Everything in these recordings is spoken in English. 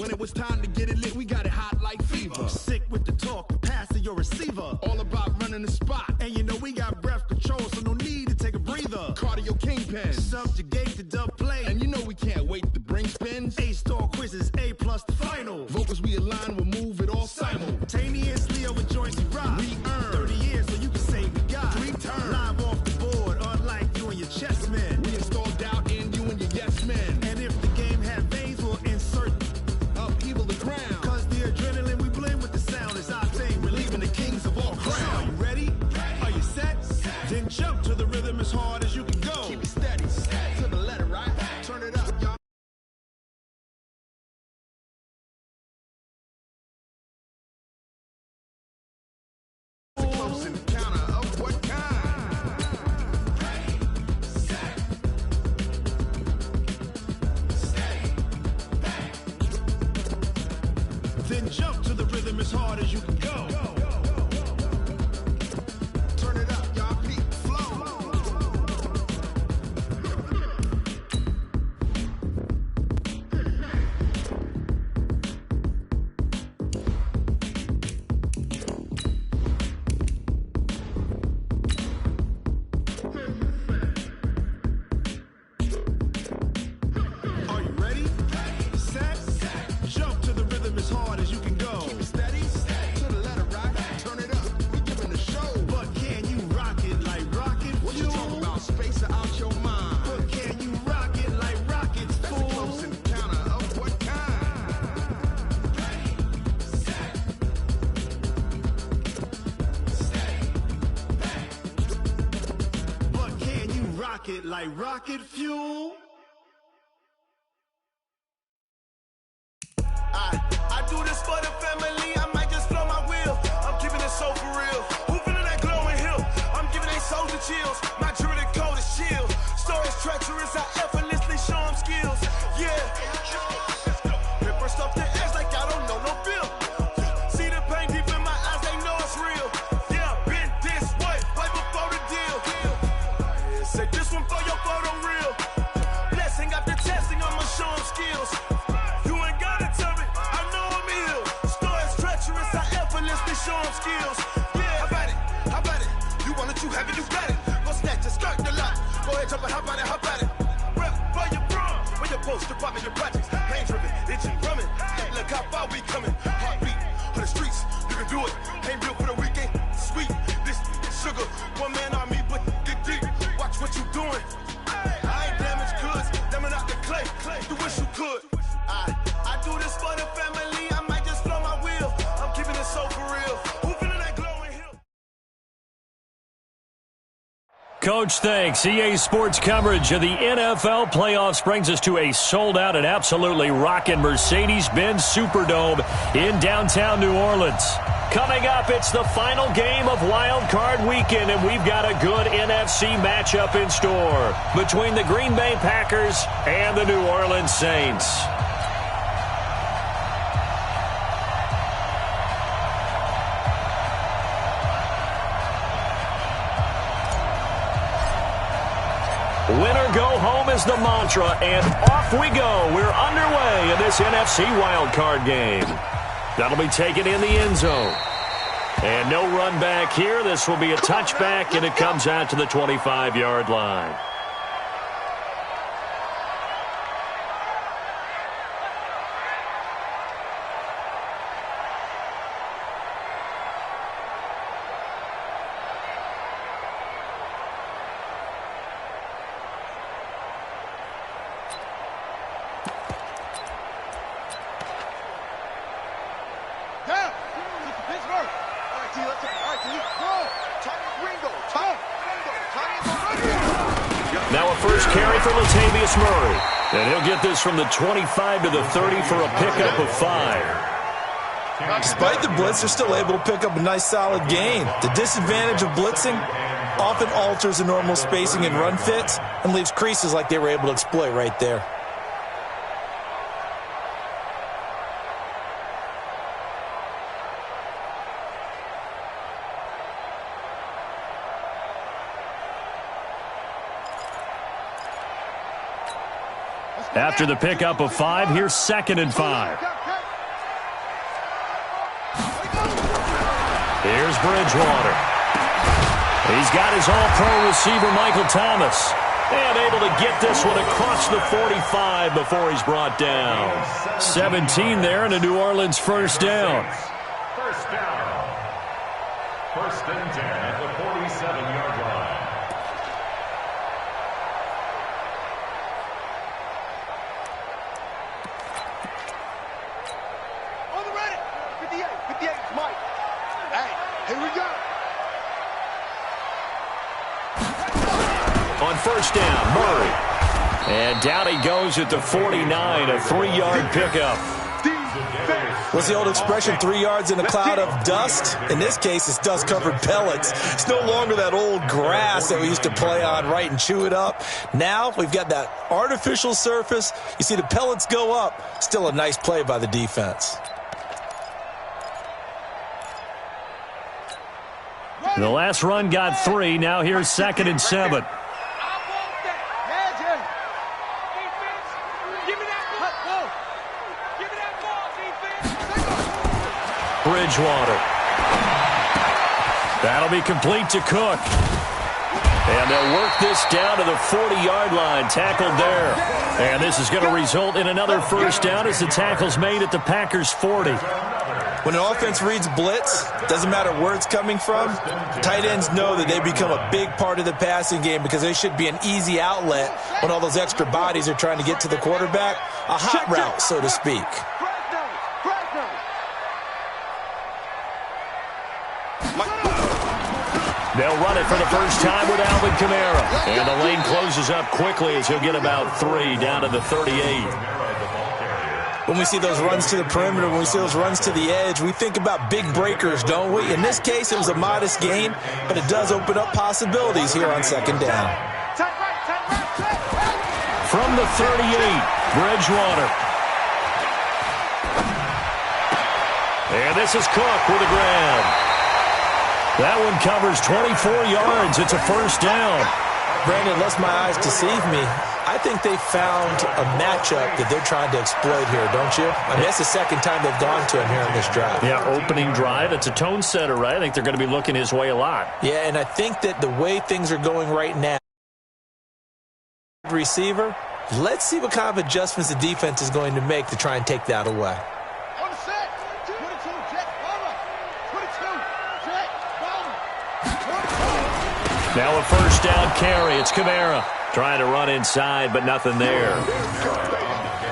When it was time to get it lit, we got it hot like fever. Sick with the talk, pass to your receiver. All about running the spot. And you know we got breath control, so no need to take a breather. Cardio kingpin. Subjugate the dub play. And you know we can't wait to bring spins. A-star quizzes, A+ the final. Vocals we align, we'll move it all simultaneously over joints we rock. We earn 30 years, so you can say we got 3 turns. Live off the board, unlike you and your chess men. We install doubt in you and your yes men. And if the game had veins, we'll insert upheaval the crown. Cause the adrenaline we blend with the sound is our thing, relieving the kings of all crowns. Are you ready? Are you set? Then jump to the rhythm as hard as you can go. Keep it steady, to the letter, right? Turn it up, y'all. Close encounter of what kind? Ready, set, stay back. Then jump to the rhythm as hard as you can go. Turn it up, y'all. Peak flow. Are you ready? Set, jump to the rhythm as hard as you can go. Keep it steady, to the letter, right? Turn it up, we giving the show. But can you rock it like rocket What you fuel? talking about? Space out your mind. But can you rock it like rockets, That's a close fool? encounter of what kind? Ready, set, stay back. But can you rock it like rocket fuel? I do this for the family, I might just blow my wheel. I'm keeping it so for real. Who feeling that glowing hill? I'm giving they souls the chills. My jewelry code is chill. Stories treacherous, I effortlessly show them skills. Yeah. Paper stuff the edge like I don't know no feel. See the pain deep in my eyes, they know it's real. Yeah, been this way before the deal. Say this one for your photo reel. Blessing after testing, I'ma show them skills. You ain't gotta tell me, I know I'm ill. Stories treacherous, I effortlessly show them skills. Yeah, how about it? You want it, you have it, you got it. Go snatch it, skirt the lot. Go ahead, jump it, how about it? Rep where you from, where you post, department, your projects. Pain driven, itching, drumming. Look how far we coming. Heartbeat on the streets, you can do it. Ain't real for the weekend, sweet. This sugar, one man army, but get deep. Watch what you doing. I ain't damaged goods, damn out the clay. You wish you could. I do this for the family, I might just blow my wheel. I'm keeping it so for real. Who feeling that glowing hill? Coach, thanks. EA Sports coverage of the NFL playoffs brings us to a sold-out and absolutely rocking Mercedes-Benz Superdome in downtown New Orleans. Coming up, it's the final game of Wild Card Weekend, and we've got a good NFC matchup in store between the Green Bay Packers and the New Orleans Saints. Winner go home is the mantra, and off we go. We're underway in this NFC wildcard game. That'll be taken in the end zone. And no run back here. This will be a touchback, and it comes out to the 25-yard line. Now a first carry for Latavius Murray. And he'll get this from the 25 to the 30 for a pickup of 5. Despite the blitz, they're still able to pick up a nice solid gain. The disadvantage of blitzing often alters the normal spacing and run fits and leaves creases like they were able to exploit right there. After the pickup of 5, here's 2nd and 5. Here's Bridgewater. He's got his all-pro receiver, Michael Thomas. And able to get this one across the 45 before he's brought down. 17 there and a New Orleans first down. First down. First and 10 at the 47-yard line. On the ready. 58, Mike. Hey, here we go. On first down, Murray. And down he goes at the 49, a 3-yard pickup. What's the old expression, 3 yards in a cloud of dust? In this case, it's dust-covered pellets. It's no longer that old grass that we used to play on, right, and chew it up. Now we've got that artificial surface. You see the pellets go up. Still a nice play by the defense. The last run got 3. Now here's 2nd and 7. Bridgewater. That'll be complete to Cook. And they'll work this down to the 40-yard line. Tackled there. And this is going to result in another first down as the tackle's made at the Packers' 40. When an offense reads blitz, doesn't matter where it's coming from, tight ends know that they become a big part of the passing game because they should be an easy outlet when all those extra bodies are trying to get to the quarterback. A hot route, so to speak. They'll run it for the first time with Alvin Kamara. And the lane closes up quickly as he'll get about 3 down to the 38. When we see those runs to the perimeter, when we see those runs to the edge, we think about big breakers, don't we? In this case, it was a modest gain, but it does open up possibilities here on 2nd down. From the 38, Bridgewater. And this is Cook with a grab. That one covers 24 yards. It's a first down. Brandon, unless my eyes deceive me, I think they found a matchup that they're trying to exploit here, don't you? I mean, that's the second time they've gone to him here on this drive. Yeah, opening drive. It's a tone setter, right? I think they're going to be looking his way a lot. Yeah, and I think that the way things are going right now, receiver, let's see what kind of adjustments the defense is going to make to try and take that away. Now a first down carry. It's Kamara trying to run inside, but nothing there.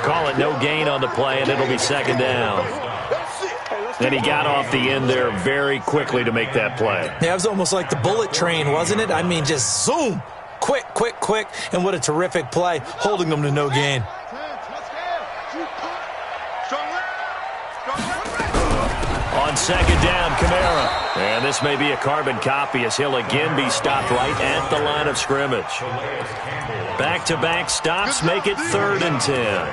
Call it no gain on the play, and it'll be 2nd down. And he got off the end there very quickly to make that play. Yeah, it was almost like the bullet train, wasn't it? I mean, just zoom. Quick, quick, quick. And what a terrific play, holding them to no gain. On 2nd down, Kamara. And this may be a carbon copy as he'll again be stopped right at the line of scrimmage. Back-to-back stops make it 3rd and 10.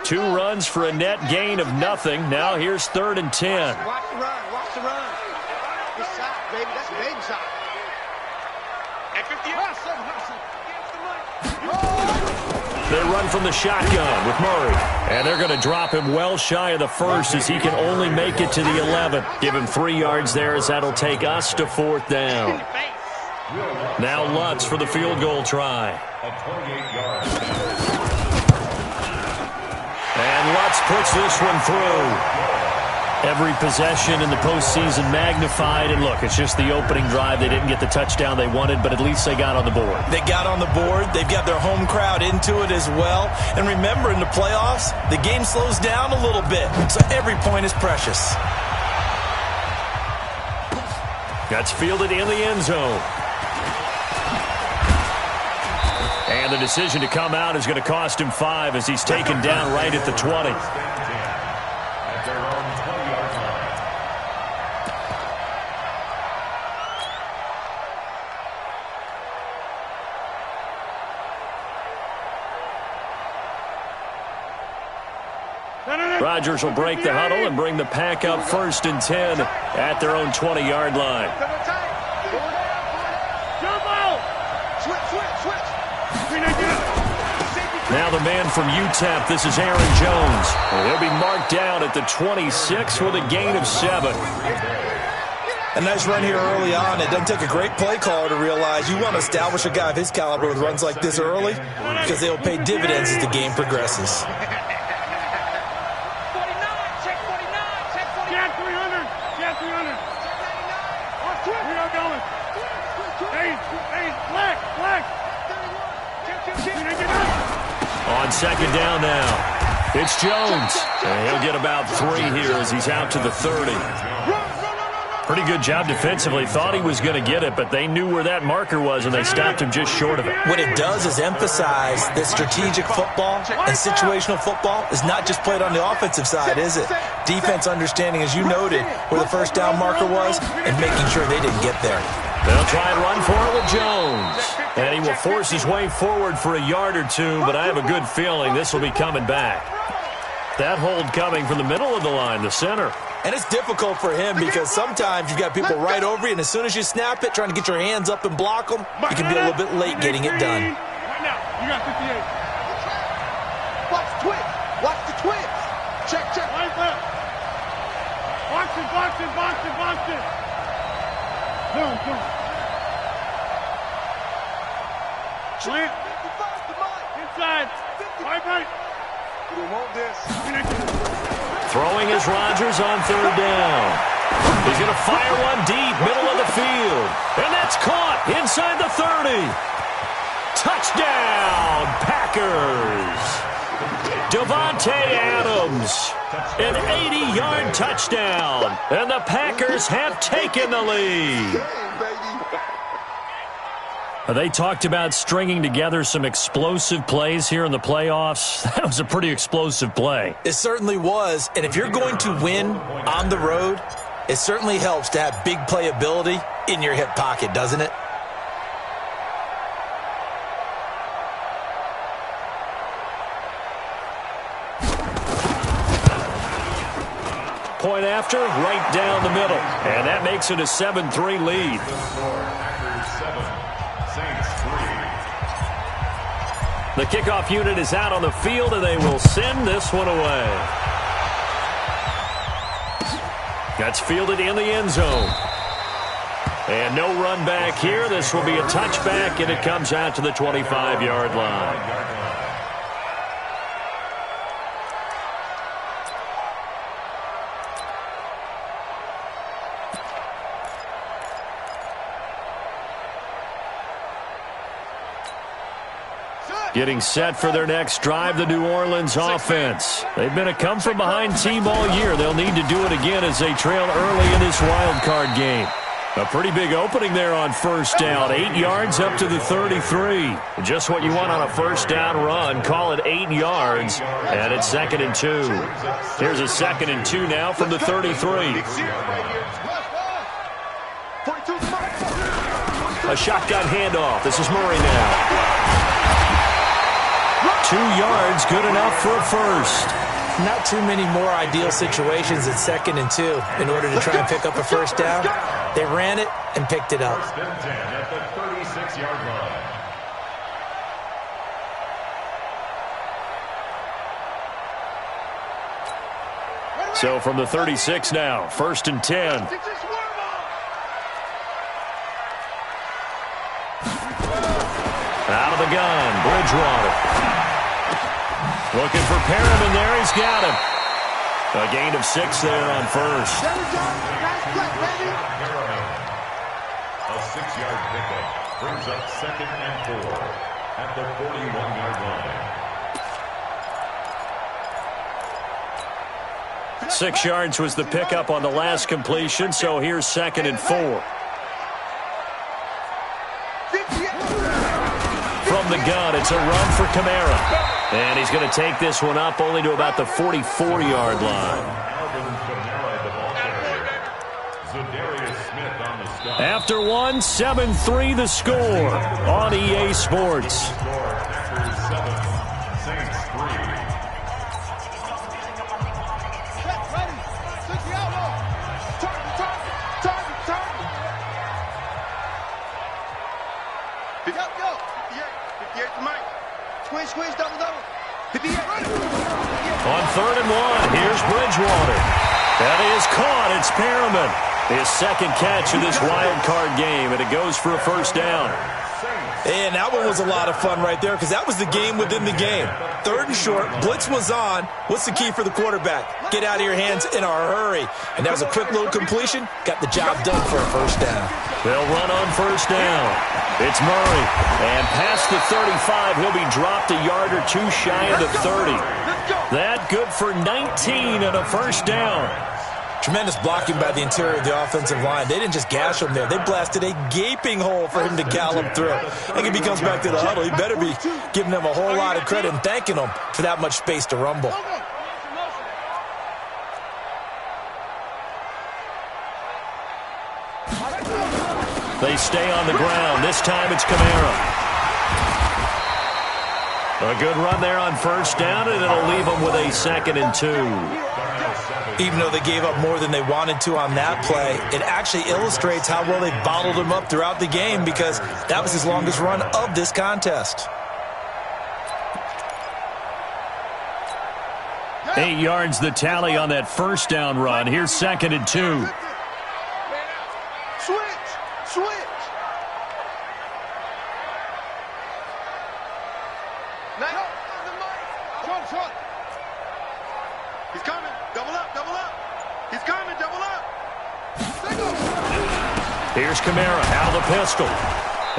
Two runs for a net gain of nothing. Now here's 3rd and 10. Watch the run. Watch the run. Good shot, baby. That's a baby shot. At 50 yards. They run from the shotgun with Murray. And they're going to drop him well shy of the first as he can only make it to the 11. Give him 3 yards there as that'll take us to 4th down. Now Lutz for the field goal try. And Lutz puts this one through. Every possession in the postseason magnified. And look, it's just the opening drive. They didn't get the touchdown they wanted, but at least they got on the board. They got on the board. They've got their home crowd into it as well. And remember, in the playoffs, the game slows down a little bit. So every point is precious. That's fielded in the end zone. And the decision to come out is going to cost him 5 as he's taken down right at the 20. Rodgers will break the huddle and bring the pack up 1st and 10 at their own 20-yard line. Now the man from UTEP, this is Aaron Jones. He'll be marked down at the 26 with a gain of 7. A nice run here early on. It doesn't take a great play caller to realize you want to establish a guy of his caliber with runs like this early because they will pay dividends as the game progresses. On second down now, it's Jones. And he'll get about 3 here as he's out to the 30. Pretty good job defensively. Thought he was going to get it, but they knew where that marker was, and they stopped him just short of it. What it does is emphasize that strategic football and situational football is not just played on the offensive side, is it? Defense understanding, as you noted, where the first down marker was and making sure they didn't get there. They'll try and run for it with Jones. And he will force his way forward for a yard or 2, but I have a good feeling this will be coming back. That hold coming from the middle of the line, the center. And it's difficult for him because sometimes you've got people right over you, and as soon as you snap it, trying to get your hands up and block them, you can be a little bit late getting it done. Right now, you got 58. Watch the twins. Watch the twins. Check. Right left. Box it. Come on. Slant. Inside. Right. We want this. Throwing is Rodgers on third down. He's going to fire one deep, middle of the field. And that's caught inside the 30. Touchdown, Packers. Devontae Adams, an 80-yard touchdown. And the Packers have taken the lead. They talked about stringing together some explosive plays here in the playoffs. That was a pretty explosive play. It certainly was, and if you're going to win on the road, it certainly helps to have big playability in your hip pocket, doesn't it? Point after, right down the middle. And that makes it a 7-3 lead. The kickoff unit is out on the field, and they will send this one away. That's fielded in the end zone. And no run back here. This will be a touchback, and it comes out to the 25-yard line. Getting set for their next drive, the New Orleans offense. They've been a come-from-behind team all year. They'll need to do it again as they trail early in this wild card game. A pretty big opening there on first down. 8 yards up to the 33. Just what you want on a first down run. Call it 8 yards, and it's 2nd and 2. Here's a 2nd and 2 now from the 33. A shotgun handoff. This is Murray now. 2 yards, good enough for a first. Not too many more ideal situations at 2nd and 2 in order to try and pick up a first down. They ran it and picked it up. First and 10 at the 36-yard line. So from the 36 now, 1st and 10. Out of the gun, Bridgewater. Looking for Perriman there, he's got him. A gain of 6 there on first. A 6-yard pickup brings up 2nd and 4 at the 41-yard line. 6 yards was the pickup on the last completion, so here's 2nd and 4. From the gun, it's a run for Kamara. And he's going to take this one up only to about the 44-yard line. After one, 7-3 the score on EA Sports. Squish, double. Hit the end. On 3rd and 1, here's Bridgewater. That is caught. It's Perriman. His second catch of this wild card game, and it goes for a first down. And that one was a lot of fun right there because that was the game within the game. 3rd and short, blitz was on. What's the key for the quarterback? Get out of your hands in a hurry. And that was a quick little completion. Got the job done for a first down. They'll run on first down. It's Murray. And past the 35, he'll be dropped a yard or two shy of the 30. That good for 19 and a first down. Tremendous blocking by the interior of the offensive line. They didn't just gash him there. They blasted a gaping hole for him to gallop through. I think if he comes back to the huddle, he better be giving them a whole lot of credit and thanking them for that much space to rumble. They stay on the ground. This time it's Kamara. A good run there on first down, and it'll leave them with a 2nd and 2. Even though they gave up more than they wanted to on that play, it actually illustrates how well they bottled him up throughout the game because that was his longest run of this contest. 8 yards the tally on that first down run. Here's 2nd and 2. Switch. Front. He's coming. Double up. He's coming. Double up. Here's Kamara out of the pistol.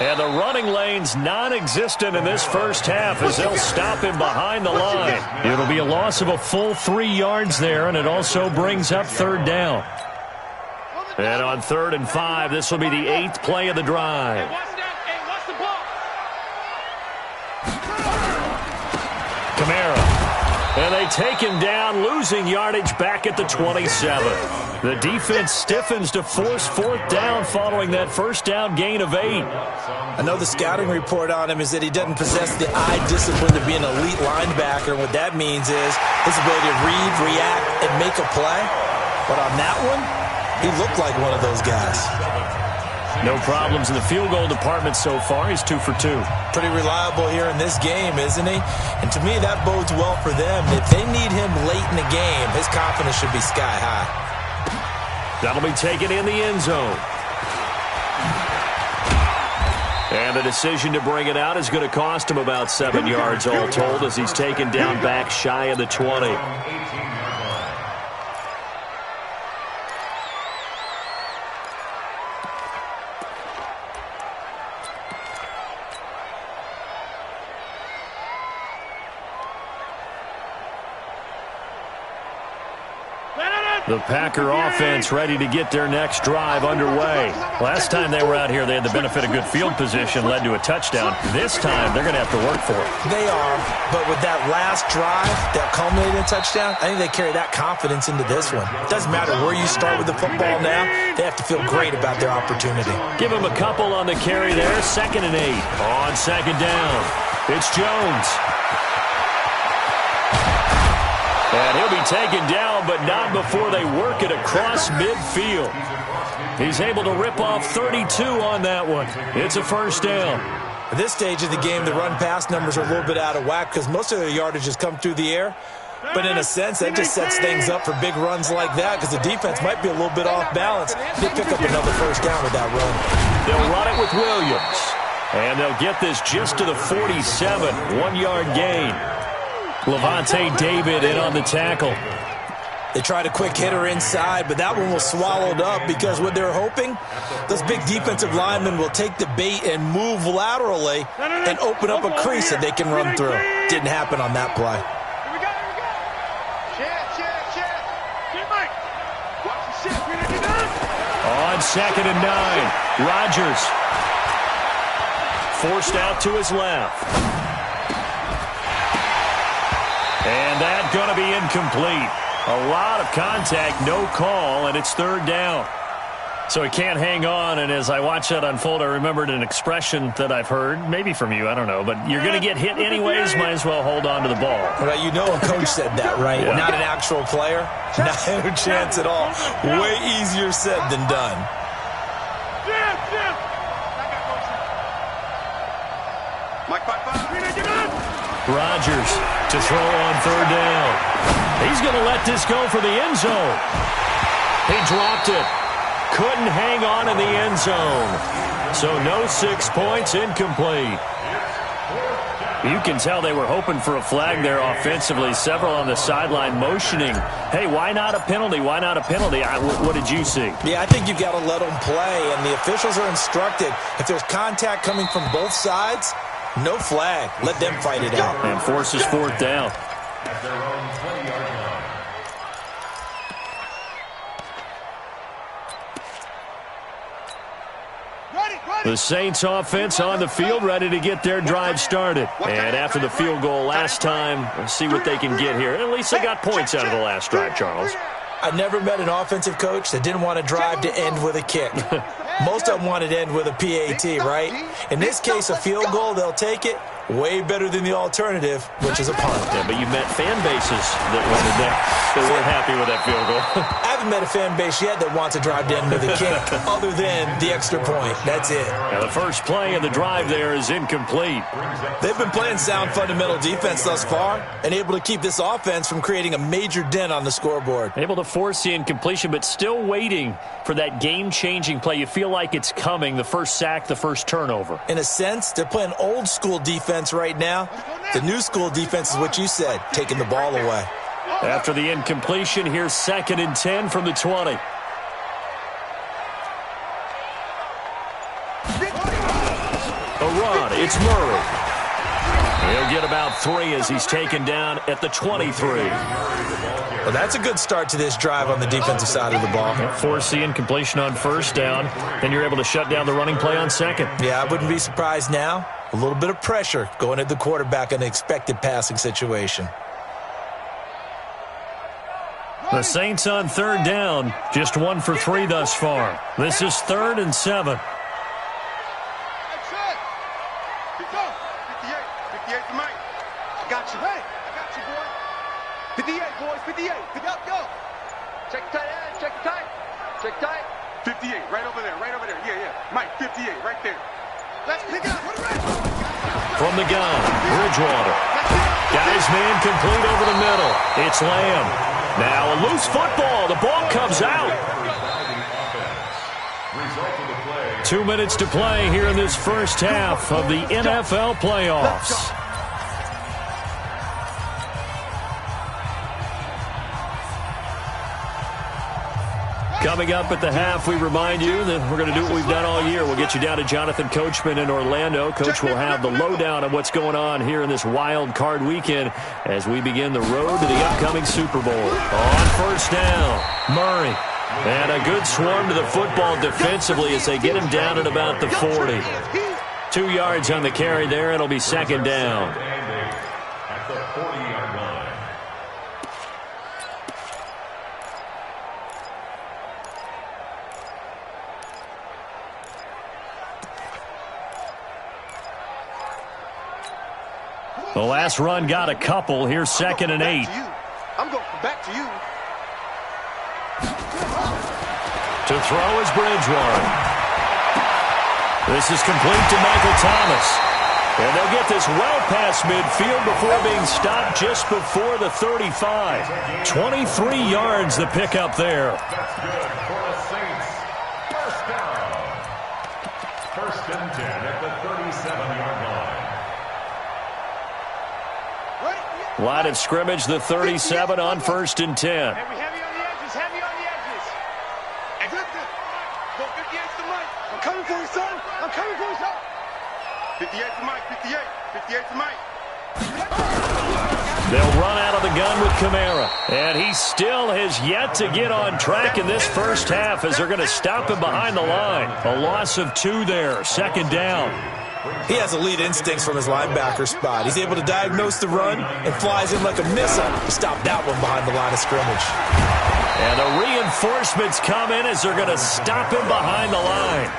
And the running lane's non-existent in this first half as they'll stop him behind the line. It'll be a loss of a full 3 yards there, and it also brings up 3rd down. And on 3rd and 5, this will be the 8th play of the drive. Kamara. And they take him down, losing yardage back at the 27. The defense stiffens to force 4th down following that first down gain of 8. I know the scouting report on him is that he doesn't possess the eye discipline to be an elite linebacker. And what that means is his ability to read, react, and make a play. But on that one, he looked like one of those guys. No problems in the field goal department so far. He's 2 for 2. Pretty reliable here in this game, isn't he? And to me, that bodes well for them. If they need him late in the game, his confidence should be sky high. That'll be taken in the end zone. And the decision to bring it out is going to cost him about 7 yards all told as he's taken down back shy of the 20. The Packer offense ready to get their next drive underway. Last time they were out here, they had the benefit of good field position, led to a touchdown. This time, they're going to have to work for it. They are, but with that last drive that culminated in a touchdown, I think they carry that confidence into this one. It doesn't matter where you start with the football now. They have to feel great about their opportunity. Give them a couple on the carry there. 2nd and 8. On 2nd down, it's Jones. And he'll be taken down, but not before they work it across midfield. He's able to rip off 32 on that one. It's a first down. At this stage of the game, the run-pass numbers are a little bit out of whack because most of their yardage has come through the air. But in a sense, that just sets things up for big runs like that because the defense might be a little bit off balance. They pick up another first down with that run. They'll run it with Williams. And they'll get this just to the 47. 1-yard gain. Levante David in on the tackle. They tried a quick hitter inside, but that one was swallowed up because what they're hoping, those big defensive linemen will take the bait and move laterally and open up a crease that they can run through. Didn't happen on that play. Here we go. Check. Watch the shit. On 2nd and 9, Rodgers. Forced out to his left. And that's going to be incomplete. A lot of contact, no call, and it's 3rd down. So he can't hang on, and as I watch that unfold, I remembered an expression that I've heard, maybe from you, I don't know, but you're going to get hit anyways, might as well hold on to the ball. Well, you know a coach said that, right? Yeah. Not an actual player. Not a chance at all. Way easier said than done. Mike, 5-5. Rodgers to throw on third down. He's going to let this go for the end zone. He dropped it. Couldn't hang on in the end zone. So no 6 points, incomplete. You can tell they were hoping for a flag there offensively. Several on the sideline motioning, hey, why not a penalty? Why not a penalty? What did you see? Yeah, I think you've got to let them play, and the officials are instructed. If there's contact coming from both sides, no flag. Let them fight it out. And forces fourth down. At their own 20-yard line. The Saints offense on the field, ready to get their drive started. And after the field goal last time, let's see what they can get here. At least they got points out of the last drive, Charles. I never met an offensive coach that didn't want to drive to end with a kick. Most of them wanted to end with a PAT, right? In this case, a field goal, they'll take it. Way better than the alternative, which is a punt. Yeah, but you met fan bases that wanted that. They weren't happy with that field goal. I haven't met a fan base yet that wants to drive to end with a kick, other than the extra point. That's it. Now the first play of the drive there is incomplete. They've been playing sound fundamental defense thus far and able to keep this offense from creating a major dent on the scoreboard. Able to force the incompletion, but still waiting for that game-changing play. You feel like it's coming, the first sack, the first turnover. In a sense, they're playing old-school defense right now. The new school defense is what you said, taking the ball away. After the incompletion, here's 2nd and 10 from the 20. A run, it's Murray. He'll get about 3 as he's taken down at the 23. Well, that's a good start to this drive on the defensive side of the ball. Force the incompletion on first down, then you're able to shut down the running play on second. Yeah, I wouldn't be surprised now. A little bit of pressure going at the quarterback in an expected passing situation. The Saints on third down, just 1 for 3 thus far. This is 3rd and 7. That's it. Keep going. 58 to Mike. I got you. Hey, I got you, boy. 58, boys. 58. Up, go. Check the tight end. Check the tight. Check tight. 58, right over there. Right over there. Yeah. Mike, 58, right there. Let's pick it up. From the gun, Bridgewater. Guys man complete over the middle. It's Lamb. Now a loose football. The ball comes out. 2 minutes to play here in this first half of the NFL playoffs. Coming up at the half, we remind you that we're going to do what we've done all year. We'll get you down to Jonathan Coachman in Orlando. Coach will have the lowdown on what's going on here in this wild card weekend as we begin the road to the upcoming Super Bowl. On first down, Murray. And a good swarm to the football defensively as they get him down at about the 40. 2 yards on the carry there. It'll be 2nd down. At the 40-yard line. The last run got a couple. Here's 2nd and 8. I'm going back to you. To throw is Bridgewater. This is complete to Michael Thomas. And they'll get this well past midfield before being stopped just before the 35. 23 yards the pickup there. That's good for the Saints. First down. 1st and 10 at the 37-yard line. Line of scrimmage, the 37 on 1st and 10. Heavy on the edges, heavy on the edges. And good. Go 58 to Mike. I'm coming for you, son. I'm coming for you, son. 58 to Mike, 58. 58 to Mike. They'll run out of the gun with Kamara. And he still has yet to get on track in this first half as they're going to stop him behind the line. A loss of 2 there, 2nd down. He has elite instincts from his linebacker spot. He's able to diagnose the run and flies in like a missile to stop that one behind the line of scrimmage. And the reinforcements come in as they're going to stop him behind the line.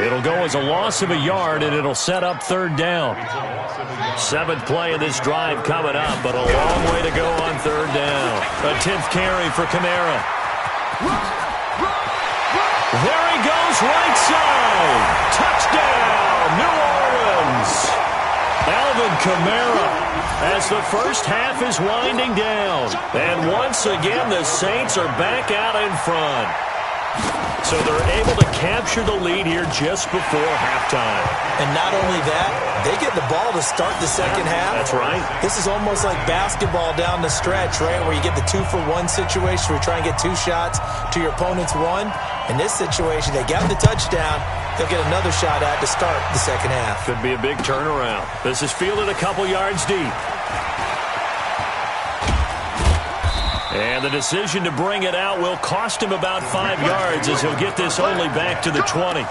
It'll go as a loss of a yard, and it'll set up 3rd down. 7th play of this drive coming up, but a long way to go on 3rd down. A 10th carry for Kamara. There he goes, right side. Touchdown, New Orleans. Alvin Kamara as the first half is winding down. And once again, the Saints are back out in front. So they're able to capture the lead here just before halftime. And not only that, they get the ball to start the second half. That's right. This is almost like basketball down the stretch, right, where you get the 2-for-1 situation where you try and get 2 shots to your opponent's 1. In this situation, they got the touchdown. They'll get another shot at to start the second half. Could be a big turnaround. This is fielded a couple yards deep. And the decision to bring it out will cost him about 5 yards as he'll get this only back to the 20.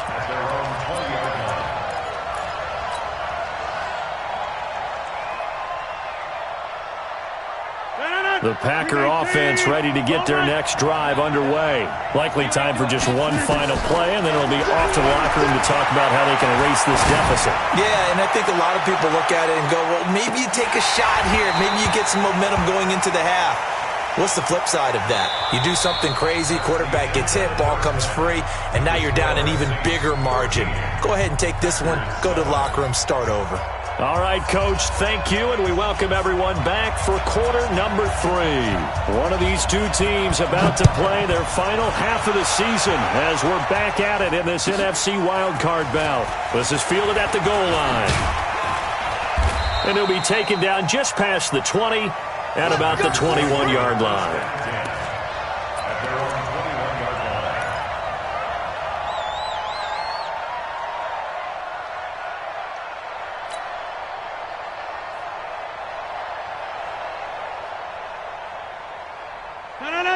The Packer offense ready to get their next drive underway. Likely time for just one final play, and then it'll be off to the locker room to talk about how they can erase this deficit. Yeah, and I think a lot of people look at it and go, well, maybe you take a shot here. Maybe you get some momentum going into the half. What's the flip side of that? You do something crazy, quarterback gets hit, ball comes free, and now you're down an even bigger margin. Go ahead and take this one, go to the locker room, start over. All right, Coach, thank you, and we welcome everyone back for quarter number 3. One of these two teams about to play their final half of the season as we're back at it in this NFC wildcard bout. This is fielded at the goal line. And he'll be taken down just past the 20 at about the 21-yard line.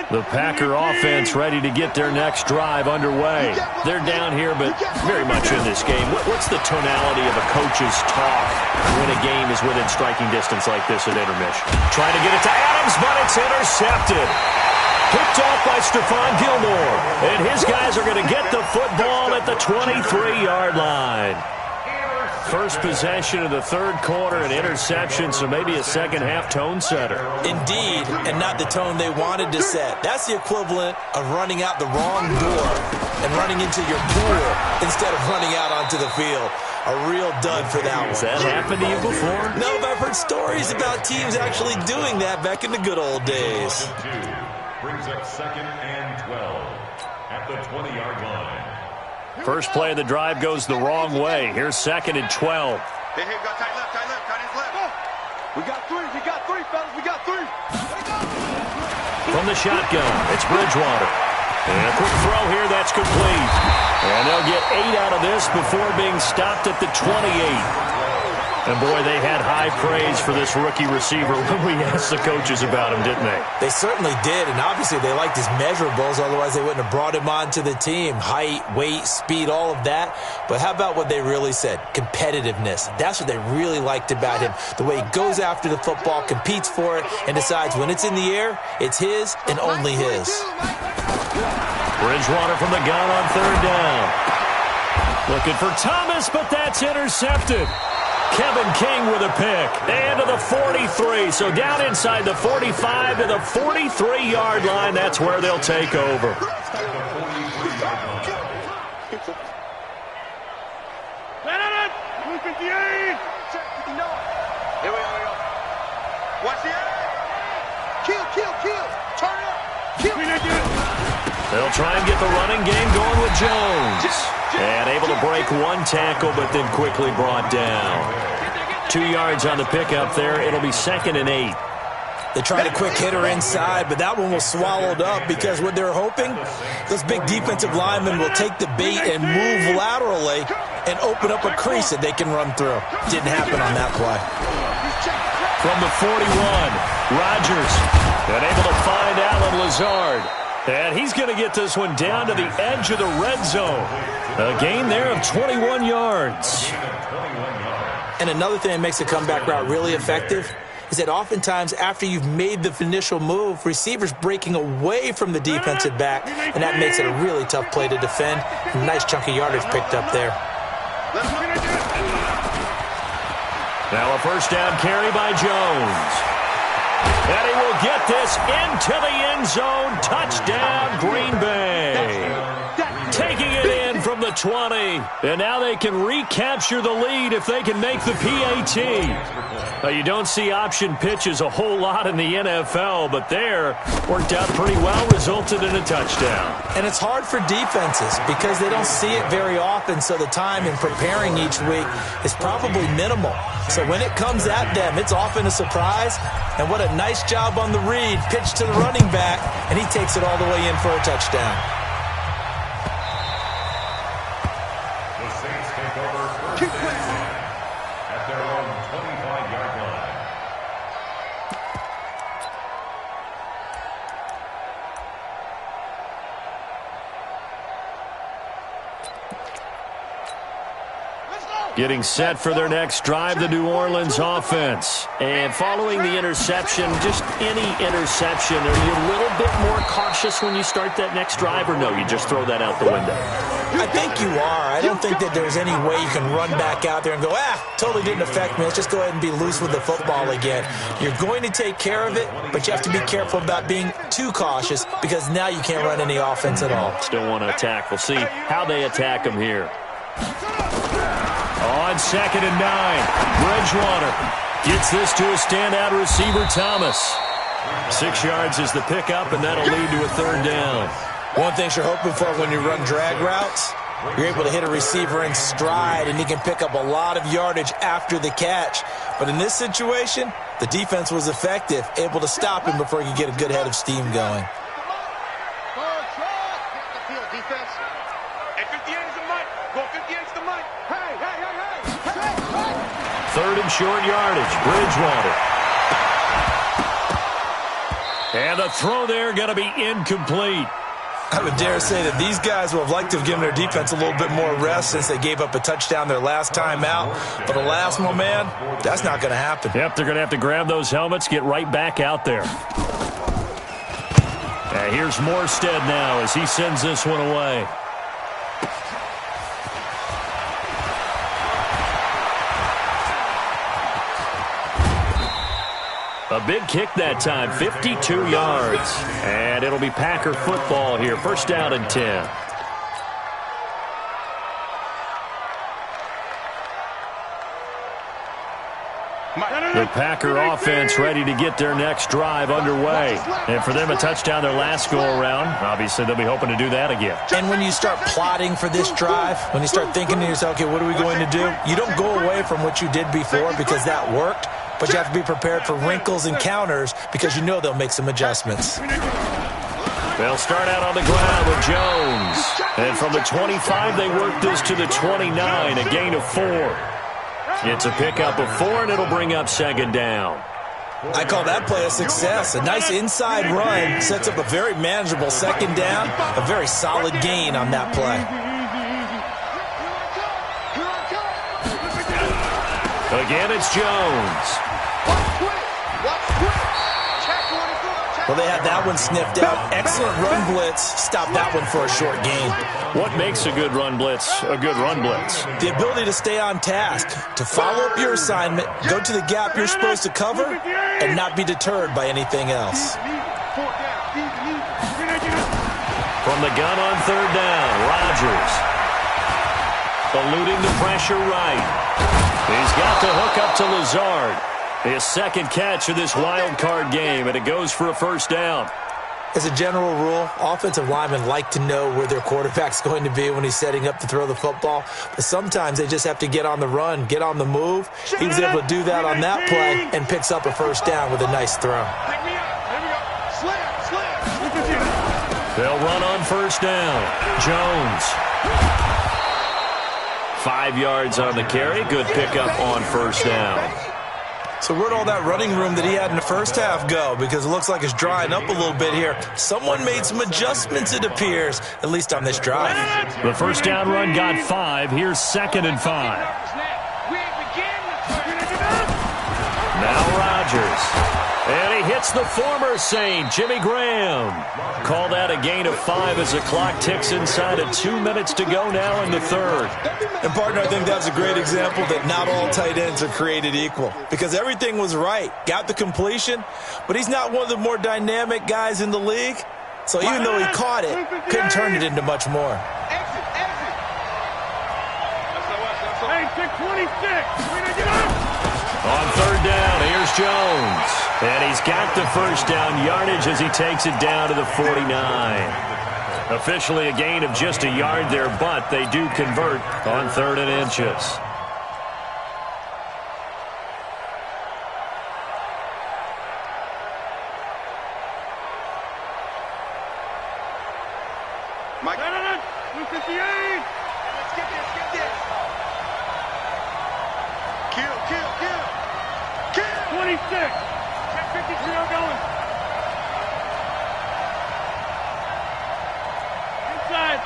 The Packer offense ready to get their next drive underway. They're down here, but very much in this game. What's the tonality of a coach's talk when a game is within striking distance like this at intermission? Trying to get it to Adams, but it's intercepted. Picked off by Stephon Gilmore. And his guys are going to get the football at the 23-yard line. First possession of the third quarter, an interception, so maybe a second-half tone setter. Indeed, and not the tone they wanted to set. That's the equivalent of running out the wrong door and running into your pool instead of running out onto the field. A real dud for that one. Has that happened to you before? No, but I've heard stories about teams actually doing that back in the good old days. Brings up 2nd and 12 at the 20-yard line. First play of the drive goes the wrong way. Here's 2nd and 12. Hey, we got tight left, tight his left. We got 3, fellas, we got 3. From the shotgun, it's Bridgewater. And a quick throw here, that's complete. And they'll get 8 out of this before being stopped at the 28. And, boy, they had high praise for this rookie receiver when we asked the coaches about him, didn't they? They certainly did, and obviously they liked his measurables, otherwise they wouldn't have brought him onto the team. Height, weight, speed, all of that. But how about what they really said? Competitiveness. That's what they really liked about him. The way he goes after the football, competes for it, and decides when it's in the air, it's his and only his. Bridgewater from the gun on 3rd down. Looking for Thomas, but that's intercepted. Kevin King with a pick. And to the 43. So down inside the 45 to the 43-yard line. That's where they'll take over. Here we go. Watch the kill. Turn it up. Kill. They'll try and get the running game going with Jones. And able to break one tackle, but then quickly brought down. 2 yards on the pickup there. It'll be 2nd and 8. They tried a quick hitter inside, but that one was swallowed up because what they're hoping, those big defensive linemen will take the bait and move laterally and open up a crease that they can run through. Didn't happen on that play. From the 41, Rodgers, and able to find Alan Lazard. And he's going to get this one down to the edge of the red zone. A gain there of 21 yards. And another thing that makes the comeback route really effective is that oftentimes after you've made the initial move, receivers breaking away from the defensive back, and that makes it a really tough play to defend. A nice chunk of yardage picked up there. Now a first down carry by Jones. And he will get this into the end zone. Touchdown, Green Bay. Taking it in from the 20, and now they can recapture the lead if they can make the PAT. Now, you don't see option pitches a whole lot in the NFL, but there worked out pretty well, resulted in a touchdown. And it's hard for defenses because they don't see it very often, so the time in preparing each week is probably minimal. So when it comes at them, it's often a surprise. And what a nice job on the read, pitch to the running back, and he takes it all the way in for a touchdown. The Saints take over first and 10 at their own 25-yard line. Getting set for their next drive, the New Orleans offense. And following the interception, just any interception, are you a little bit more cautious when you start that next drive, or no, you just throw that out the window? I think you are. I don't think that there's any way you can run back out there and go, totally didn't affect me. Let's just go ahead and be loose with the football again. You're going to take care of it, but you have to be careful about being too cautious because now you can't run any offense at all. Still want to attack. We'll see how they attack them here. On 2nd and 9, Bridgewater gets this to a standout receiver, Thomas. 6 yards is the pickup, and that'll lead to a 3rd down. One thing you're hoping for when you run drag routes, you're able to hit a receiver in stride, and he can pick up a lot of yardage after the catch. But in this situation, the defense was effective, able to stop him before he could get a good head of steam going. Third and short yardage, Bridgewater. And the throw there going to be incomplete. I would dare say that these guys would have liked to have given their defense a little bit more rest since they gave up a touchdown their last time out. But alas, my man, that's not going to happen. Yep, they're going to have to grab those helmets, get right back out there. And here's Morstead now as he sends this one away. A big kick that time, 52 yards. And it'll be Packer football here. 1st down and 10. The Packer offense ready to get their next drive underway. And for them, a touchdown their last go-around. Obviously, they'll be hoping to do that again. And when you start plotting for this drive, when you start thinking to yourself, okay, what are we going to do? You don't go away from what you did before because that worked. But you have to be prepared for wrinkles and counters because you know they'll make some adjustments. They'll start out on the ground with Jones. And from the 25, they work this to the 29, a gain of 4. It's a pickup of 4, and it'll bring up 2nd down. I call that play a success. A nice inside run sets up a very manageable 2nd down, a very solid gain on that play. Again, it's Jones. Well, they had that one sniffed out. Excellent run blitz. Stop that one for a short gain. What makes a good run blitz a good run blitz? The ability to stay on task, to follow up your assignment, go to the gap you're supposed to cover, and not be deterred by anything else. From the gun on 3rd down, Rodgers. Eluding the pressure right. He's got the hook up to Lazard. His 2nd catch of this wild card game, and it goes for a 1st down. As a general rule, offensive linemen like to know where their quarterback's going to be when he's setting up to throw the football. But sometimes they just have to get on the run, get on the move. He was able to do that on that play and picks up a 1st down with a nice throw. They'll run on 1st down. Jones. 5 yards on the carry. Good pickup on 1st down. So where'd all that running room that he had in the first half go? Because it looks like it's drying up a little bit here. Someone made some adjustments, it appears, at least on this drive. The 1st down run got 5. Here's 2nd and 5. Now Rodgers. And he hits the former Saint, Jimmy Graham. Call that a gain of 5 as the clock ticks inside of 2 minutes to go now in the 3rd. And, partner, I think that's a great example that not all tight ends are created equal. Because everything was right. Got the completion, but he's not one of the more dynamic guys in the league. So even though he caught it, couldn't turn it into much more. On third down, here's Jones. And he's got the first down yardage as he takes it down to the 49. Officially a gain of just a yard there, but they do convert on 3rd and inches. Mike. 258. Let's get this. Kill. 26. Check 53 are going. Inside.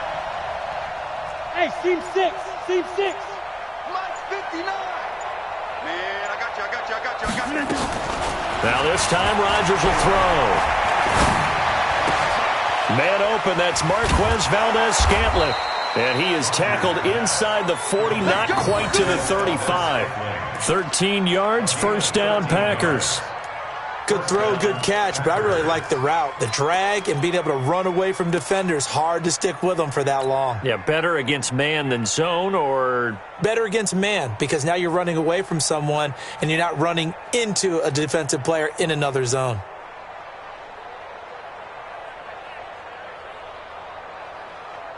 Hey, seam 6. Mike's 59. Man, I got you. Now this time Rodgers will throw. Man open, that's Marquez Valdez-Scantling. And he is tackled inside the 40, not quite to the 35. 13 yards, first down, Packers. Good throw, good catch, but I really like the route. The drag and being able to run away from defenders, hard to stick with them for that long. Yeah, better against man than zone, or? Better against man, because now you're running away from someone and you're not running into a defensive player in another zone.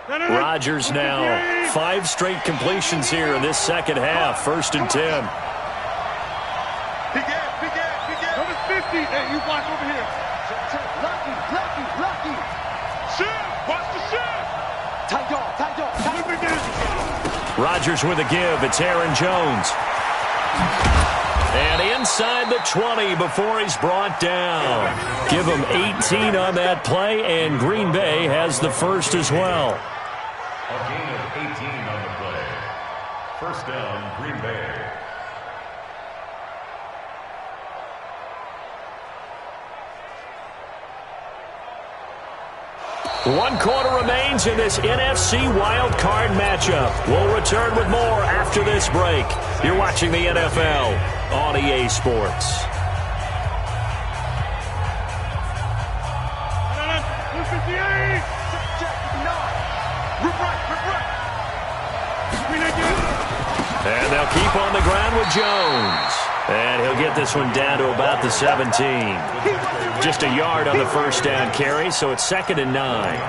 Rodgers now 5 straight completions here in this second half. 1st and 10. Big ass. Number 50. Hey, you block over here. Lucky. Shift. Watch the shift. Tight dog. Rodgers with a give. It's Aaron Jones. And inside the 20 before he's brought down. Give him 18 on that play, and Green Bay has the first as well. A gain of 18 on the play. First down, Green Bay. One quarter remains in this NFC Wild Card matchup. We'll return with more after this break. You're watching the NFL on EA Sports. And they'll keep on the ground with Jones. And he'll get this one down to about the 17. Just a yard on the first down carry, so it's 2nd and 9.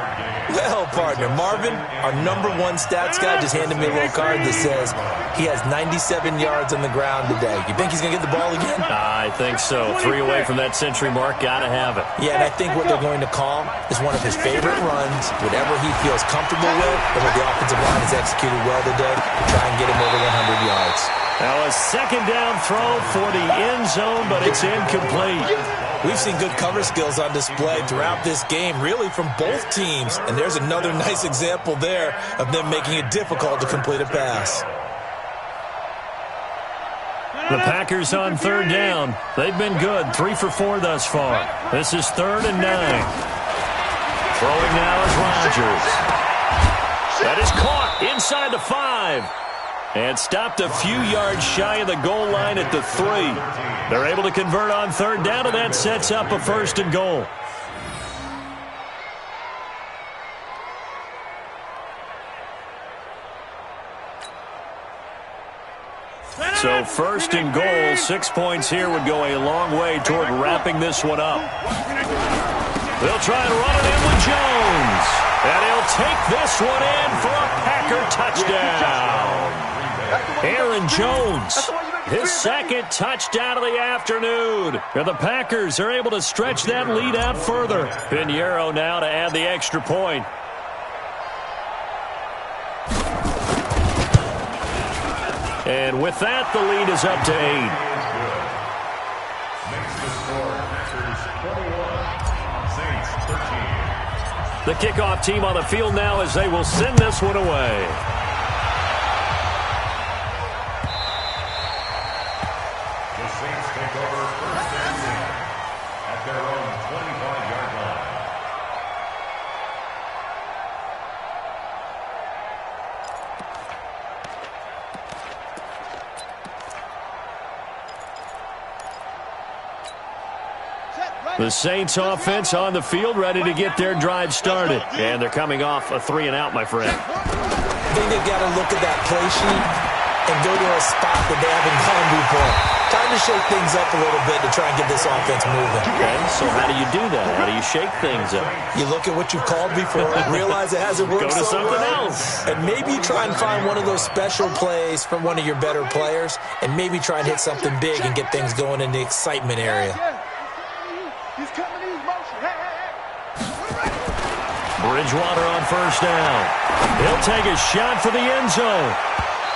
Well, partner, Marvin, our #1 stats guy just handed me a little card that says he has 97 yards on the ground today. You think he's going to get the ball again? I think so. 3 away from that century mark. Got to have it. Yeah, and I think what they're going to call is one of his favorite runs, whatever he feels comfortable with, and what the offensive line has executed well today, to try and get him over 100 yards. Now a second down throw for the end zone, but it's incomplete. We've seen good cover skills on display throughout this game, really from both teams. And there's another nice example there of them making it difficult to complete a pass. The Packers on 3rd down. They've been good, 3 for 4 thus far. This is 3rd and 9. Throwing now is Rodgers. That is caught inside the 5. And stopped a few yards shy of the goal line at the 3. They're able to convert on 3rd down, and that sets up a 1st and goal. So 1st and goal, 6 points here would go a long way toward wrapping this one up. They'll try and run it in with Jones. And he'll take this one in for a Packer touchdown. Aaron Jones, his 2nd touchdown of the afternoon. And the Packers are able to stretch that lead out further. Pinheiro now to add the extra point. And with that, the lead is up to 8. Makes the score Packers 21, Saints 13. The kickoff team on the field now as they will send this one away. The Saints take over 1st and 10 at their own 25-yard line. The Saints offense on the field, ready to get their drive started. And they're coming off a 3-and-out, my friend. I think they've got to look at that play sheet and go to a spot that they haven't gone before. Time to shake things up a little bit to try and get this offense moving. Okay, so how do you do that? How do you shake things up? You look at what you called before, realize it hasn't worked Go to so something well, else. and maybe try and find one of those special plays from one of your better players, and maybe try and hit something big and get things going in the excitement area. He's coming in motion. Hey. Bridgewater on first down. He'll take a shot for the end zone.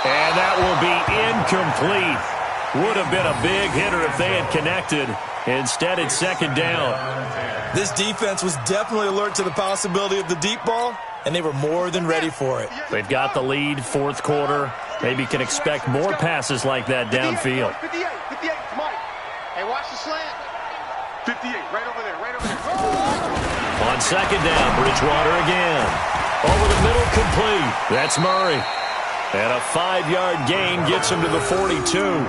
And that will be incomplete. Would have been a big hitter if they had connected. Instead, it's second down. This defense was definitely alert to the possibility of the deep ball, and they were more than ready for it. They've got the lead, fourth quarter. Maybe can expect more passes like that downfield. 58, Mike. Hey, watch the slant. 58, right over there. On second down, Bridgewater again. Over the middle, complete. That's Murray. And a 5-yard gain gets him to the 42.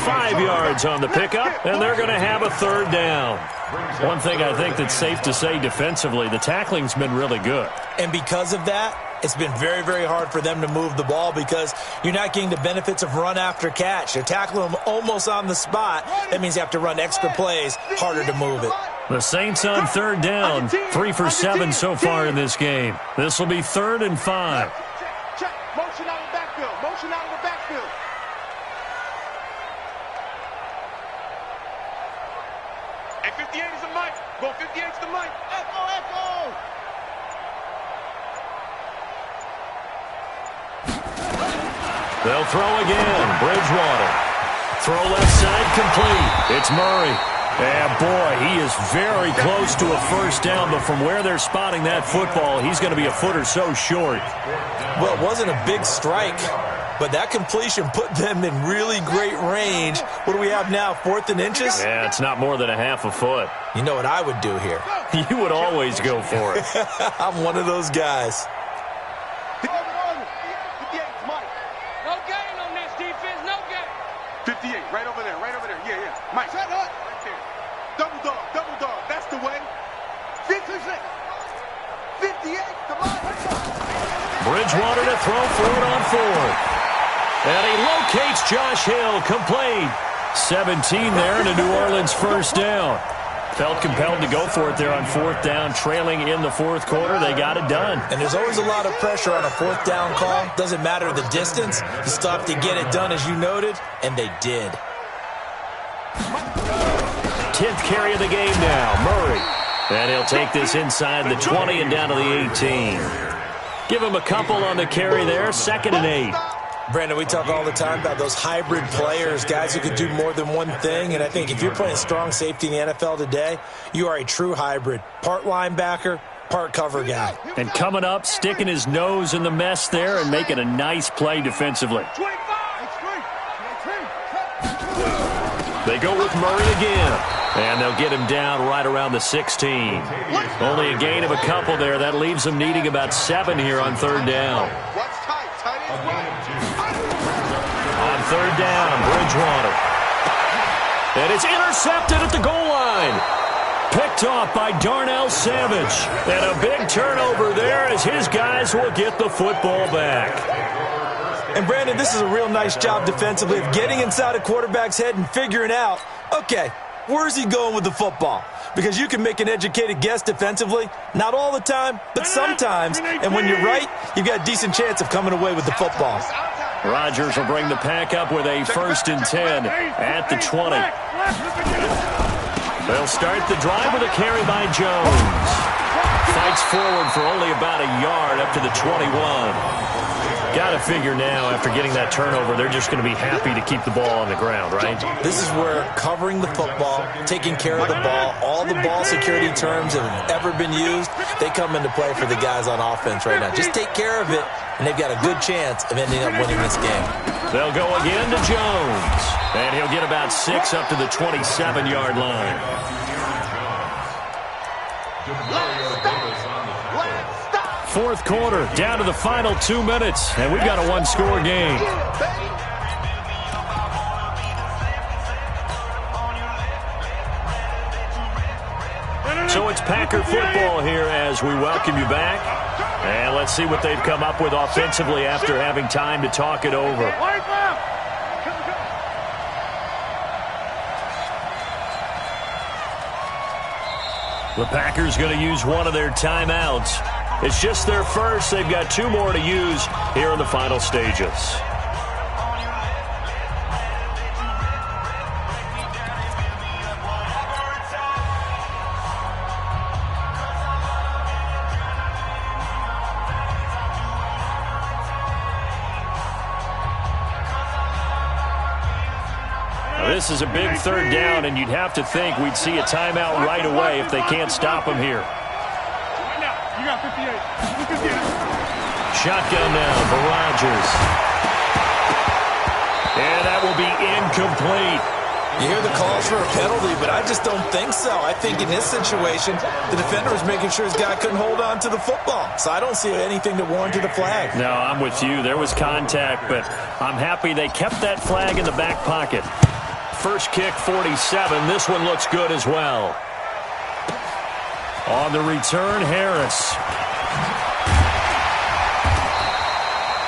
5 yards on the pickup, and they're going to have a third down. One thing I think that's safe to say defensively, the tackling's been really good. And because of that, it's been very, very hard for them to move the ball because you're not getting the benefits of run after catch. You're tackling them almost on the spot. That means you have to run extra plays, harder to move it. The Saints on third down, 3 for 7 so far in this game. This will be 3rd and 5. Check. Motion out of the backfield. And 58 is the mic. Go 58 is the mic. Echo. They'll throw again. Bridgewater. Throw left side, complete. It's Murray. And boy, he is very close to a first down, but from where they're spotting that football, he's going to be a foot or so short. Well, it wasn't a big strike, but that completion put them in really great range. What do we have now, 4th and inches? Yeah, it's not more than a half a foot. You know what I would do here? You would always go for it. I'm one of those guys. 58 is Mike. No gain on this defense, no gain. 58, right over there. Yeah. Mike. Shut up. Right there. Double dog. That's the way. 58, come on. Bridgewater to throw for it on 4th. And he locates Josh Hill, complete. 17 there, and a New Orleans first down. Felt compelled to go for it there on 4th down, trailing in the fourth quarter. They got it done. And there's always a lot of pressure on a 4th down call. Doesn't matter the distance. You still have to get it done, as you noted, and they did. 10th carry of the game now, Murray. And he'll take this inside the 20 and down to the 18. Give him a couple on the carry there, 2nd and 8. Brandon, we talk all the time about those hybrid players, guys who can do more than one thing. And I think if you're playing strong safety in the NFL today, you are a true hybrid. Part linebacker, part cover guy. And coming up, sticking his nose in the mess there and making a nice play defensively. They go with Murray again. And they'll get him down right around the 16. Only a gain of a couple there. That leaves them needing about 7 here on 3rd down. On 3rd down, Bridgewater. And it's intercepted at the goal line. Picked off by Darnell Savage. And a big turnover there as his guys will get the football back. And Brandon, this is a real nice job defensively of getting inside a quarterback's head and figuring out, okay, where's he going with the football? Because you can make an educated guess defensively. Not all the time, but sometimes. And when you're right, you've got a decent chance of coming away with the football. Rodgers will bring the pack up with a 1st and 10 at the 20. They'll start the drive with a carry by Jones. Fights forward for only about a yard up to the 21. Got to figure now, after getting that turnover, they're just going to be happy to keep the ball on the ground, right? This is where covering the football, taking care of the ball, all the ball security terms that have ever been used, they come into play for the guys on offense right now. Just take care of it, and they've got a good chance of ending up winning this game. They'll go again to Jones, and he'll get about 6 up to the 27-yard line. Fourth quarter, down to the final 2 minutes, and we've got a 1-score game. So it's Packer football here as we welcome you back. And let's see what they've come up with offensively after having time to talk it over. The Packers going to use one of their timeouts. It's just their first. They've got 2 more to use here in the final stages. This is a big third down, and you'd have to think we'd see a timeout right away if they can't stop him here. You got 58. Shotgun now for Rodgers. And that will be incomplete. You hear the calls for a penalty, but I just don't think so. I think in this situation, the defender was making sure his guy couldn't hold on to the football. So I don't see anything to warrant the flag. No, I'm with you. There was contact, but I'm happy they kept that flag in the back pocket. First kick, 47. This one looks good as well. On the return, Harris.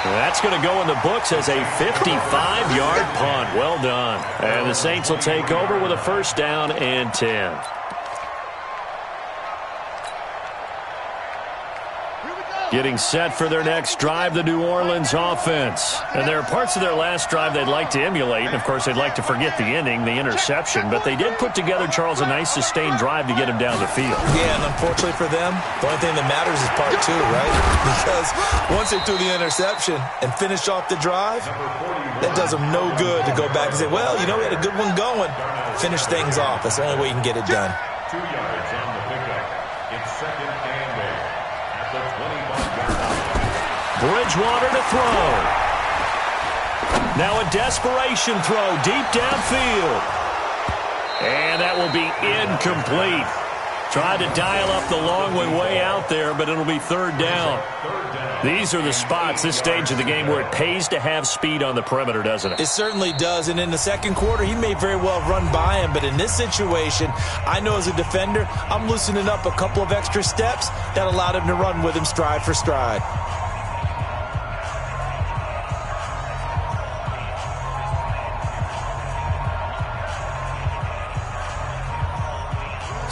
That's going to go in the books as a 55-yard punt. Well done. And the Saints will take over with a first down and 10. Getting set for their next drive, the New Orleans offense. And there are parts of their last drive they'd like to emulate. And, of course, they'd like to forget the ending, the interception. But they did put together, Charles, a nice sustained drive to get him down the field. Yeah, and unfortunately for them, the only thing that matters is part 2, right? Because once they threw the interception and finished off the drive, that does them no good to go back and say, well, you know, we had a good one going. Finish things off. That's the only way you can get it done. 2 yards on the pickup. It's second and 8. Bridgewater to throw. Now a desperation throw deep downfield. And that will be incomplete. Tried to dial up the long way out there, but it'll be third down. These are the spots, this stage of the game, where it pays to have speed on the perimeter, doesn't it? It certainly does. And in the second quarter, he may very well run by him. But in this situation, I know as a defender, I'm loosening up a couple of extra steps that allowed him to run with him stride for stride.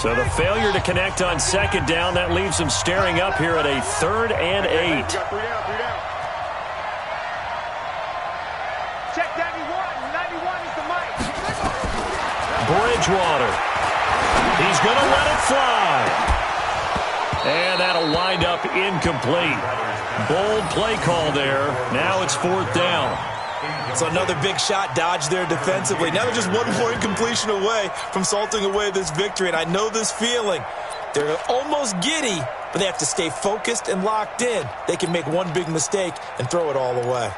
So the failure to connect on second down, that leaves them staring up here at a 3rd and 8. Check 91. 91 is the mic. Bridgewater. He's going to let it fly. And that'll wind up incomplete. Bold play call there. Now it's 4th down. So another big shot dodged there defensively. Now they're just one more incompletion away from salting away this victory. And I know this feeling. They're almost giddy, but they have to stay focused and locked in. They can make one big mistake and throw it all away.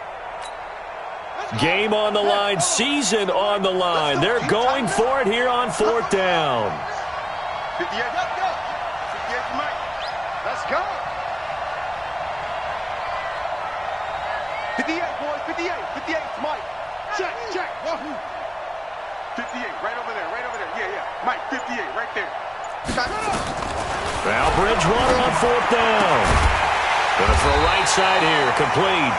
Game on the line, season on the line. They're going for it here on 4th down. 58, go. 58 Mike. Let's go. 58, boys, 58. 58's Mike. Check. 58, right over there. Yeah. Mike, 58, right there. Now Bridgewater on 4th down. Gonna throw right side here, complete.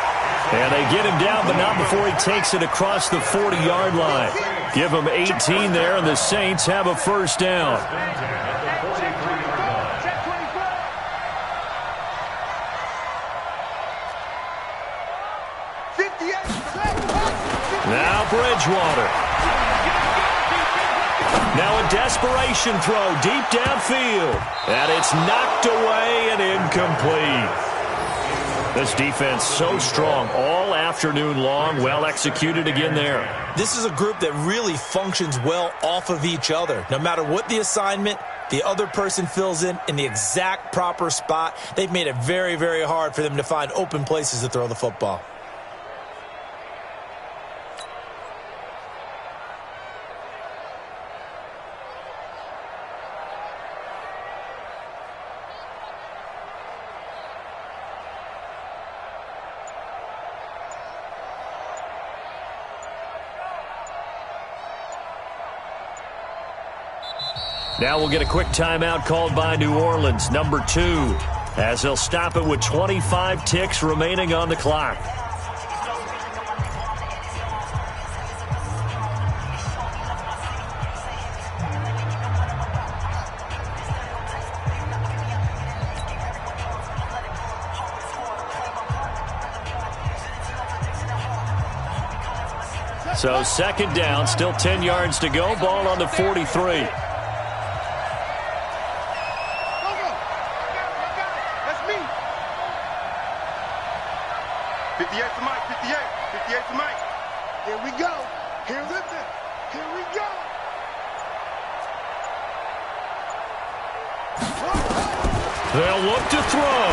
And they get him down, but not before he takes it across the 40-yard line. Give him 18 there, and the Saints have a first down. Now Bridgewater. Now a desperation throw deep downfield. And it's knocked away and incomplete. This defense so strong all afternoon long. Well executed again there. This is a group that really functions well off of each other. No matter what the assignment, the other person fills in the exact proper spot. They've made it very, very hard for them to find open places to throw the football. Now we'll get a quick timeout called by New Orleans, number 2. as they'll stop it with 25 ticks remaining on the clock. So second down, still 10 yards to go. Ball on the 43. That's me. 58 for Mike, 58 for Mike. Here we go. Here we go. They'll look to throw.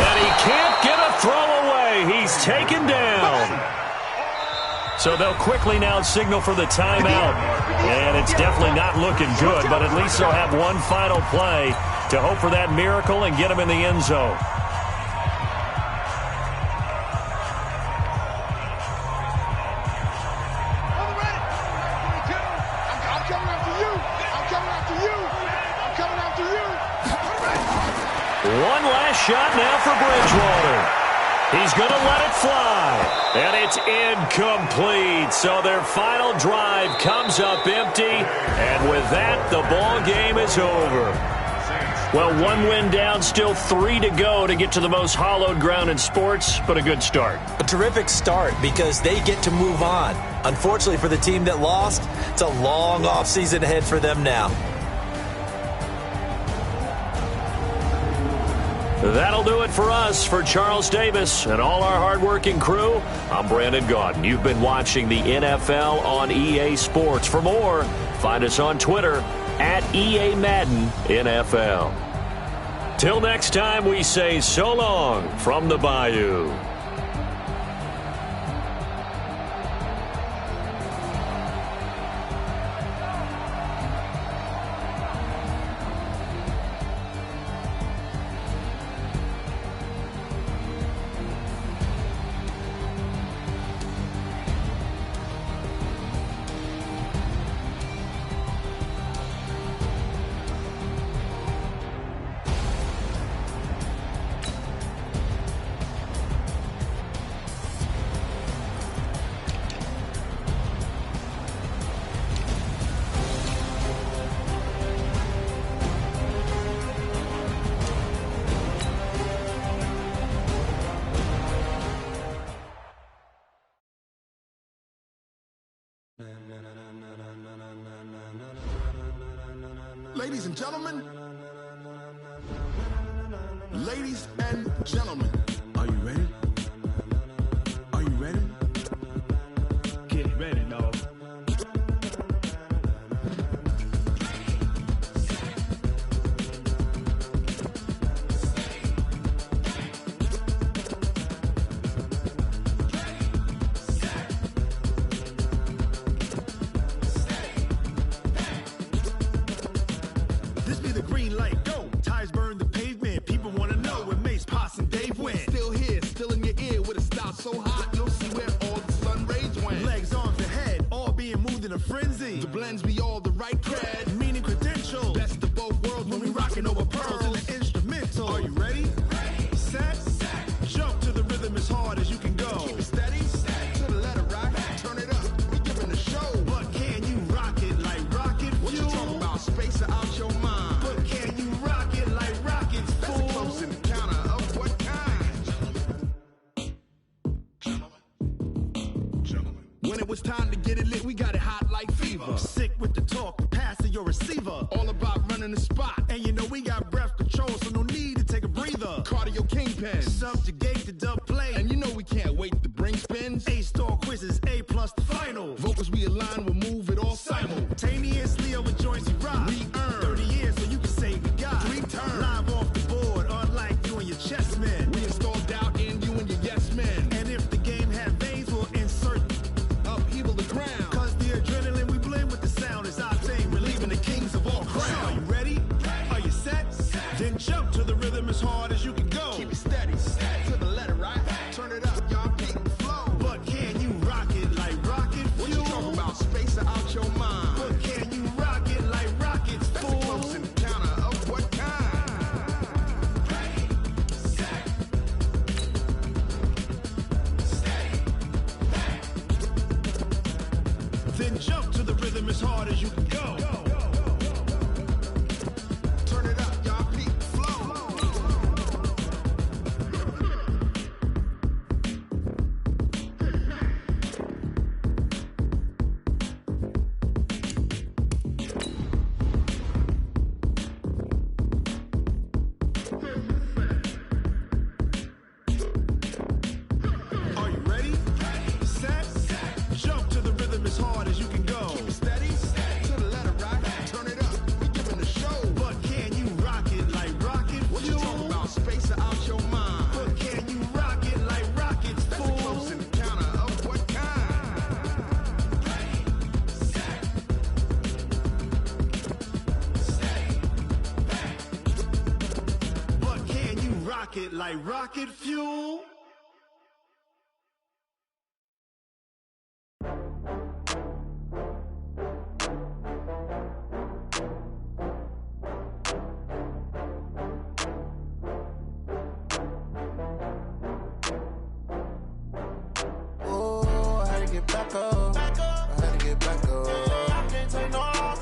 And he can't get a throw away. He's taken down. So they'll quickly now signal for the timeout. And it's definitely not looking good, but at least they'll have one final play to hope for that miracle and get him in the end zone. One last shot now for Bridgewater. He's going to let it fly, and it's incomplete. So their final drive comes up empty, and with that, the ball game is over. Well, one win down, still 3 to go to get to the most hallowed ground in sports, but a good start. A terrific start because they get to move on. Unfortunately for the team that lost, it's a long offseason ahead for them now. That'll do it for us. For Charles Davis and all our hardworking crew, I'm Brandon Gaudin. You've been watching the NFL on EA Sports. For more, find us on Twitter at EA Madden NFL. Till next time, we say so long from the Bayou. Ladies and gentlemen, are you ready? Are you ready? Get ready, dog. This be the green light, go. Tires burn the pavement. People want to know where Mace, Poss, and Dave went. Still here, still in your ear with a style so hot, you'll see where all the sun rays went. Legs, arms, and head, all being moved in a frenzy. The blends be all the right cred, meaning credentials. Best of both worlds when we rockin' over pearls in the instrumental. Are you ready? Set, jump to the rhythm as hard as you can go. Keep it steady, to the letter rock, turn it up, we giving a show. But can you rock it like rocket fuel? What you talking about, space or out your mind? But can you rock it like rockets, fool? That's a close encounter of what kind? Gentlemen. When it was time to get it lit, we got it hot like fever. Sick with the talk, passing your receiver. All about running the spot. And you know we got breath control, so no need to take a breather. Cardio kingpin, subjugate the dub play. And you know we can't wait to bring spins. A-star quizzes, A+ the final. Vocals we align, we'll move it all simultaneously over joints we rock. We earn 30 years, so you can say we got 3 turns. Live off the board, unlike you and your chess men. We install doubt in you and your yes men. And if the game had veins, we'll insert upheaval the ground. Cause the adrenaline we blend with the sound is our thing. Relieving the kings of all crowns. Are you ready? Are you set? Then jump to the rhythm as hard as you can go. Keep it steady, to the letter right. Turn it up, y'all, keep the flow. But can you rock it like rocket fuel? What you talking about, space or out your mind? Then jump to the rhythm as hard as you can go. Turn it up, y'all. Peak flow. Are you ready? Set. Jump to the rhythm as hard as you can go. Keep it steady. To the letter, right? Turn it up. We giving the show. But can you rock it like rocket? What you talking about? Space or out your mind? But can you rock it like rockets? That's a close encounter of what kind? But can you rock it like rocket fuel? Oh, I had to get back up. I had to get back up. I can't take no loss.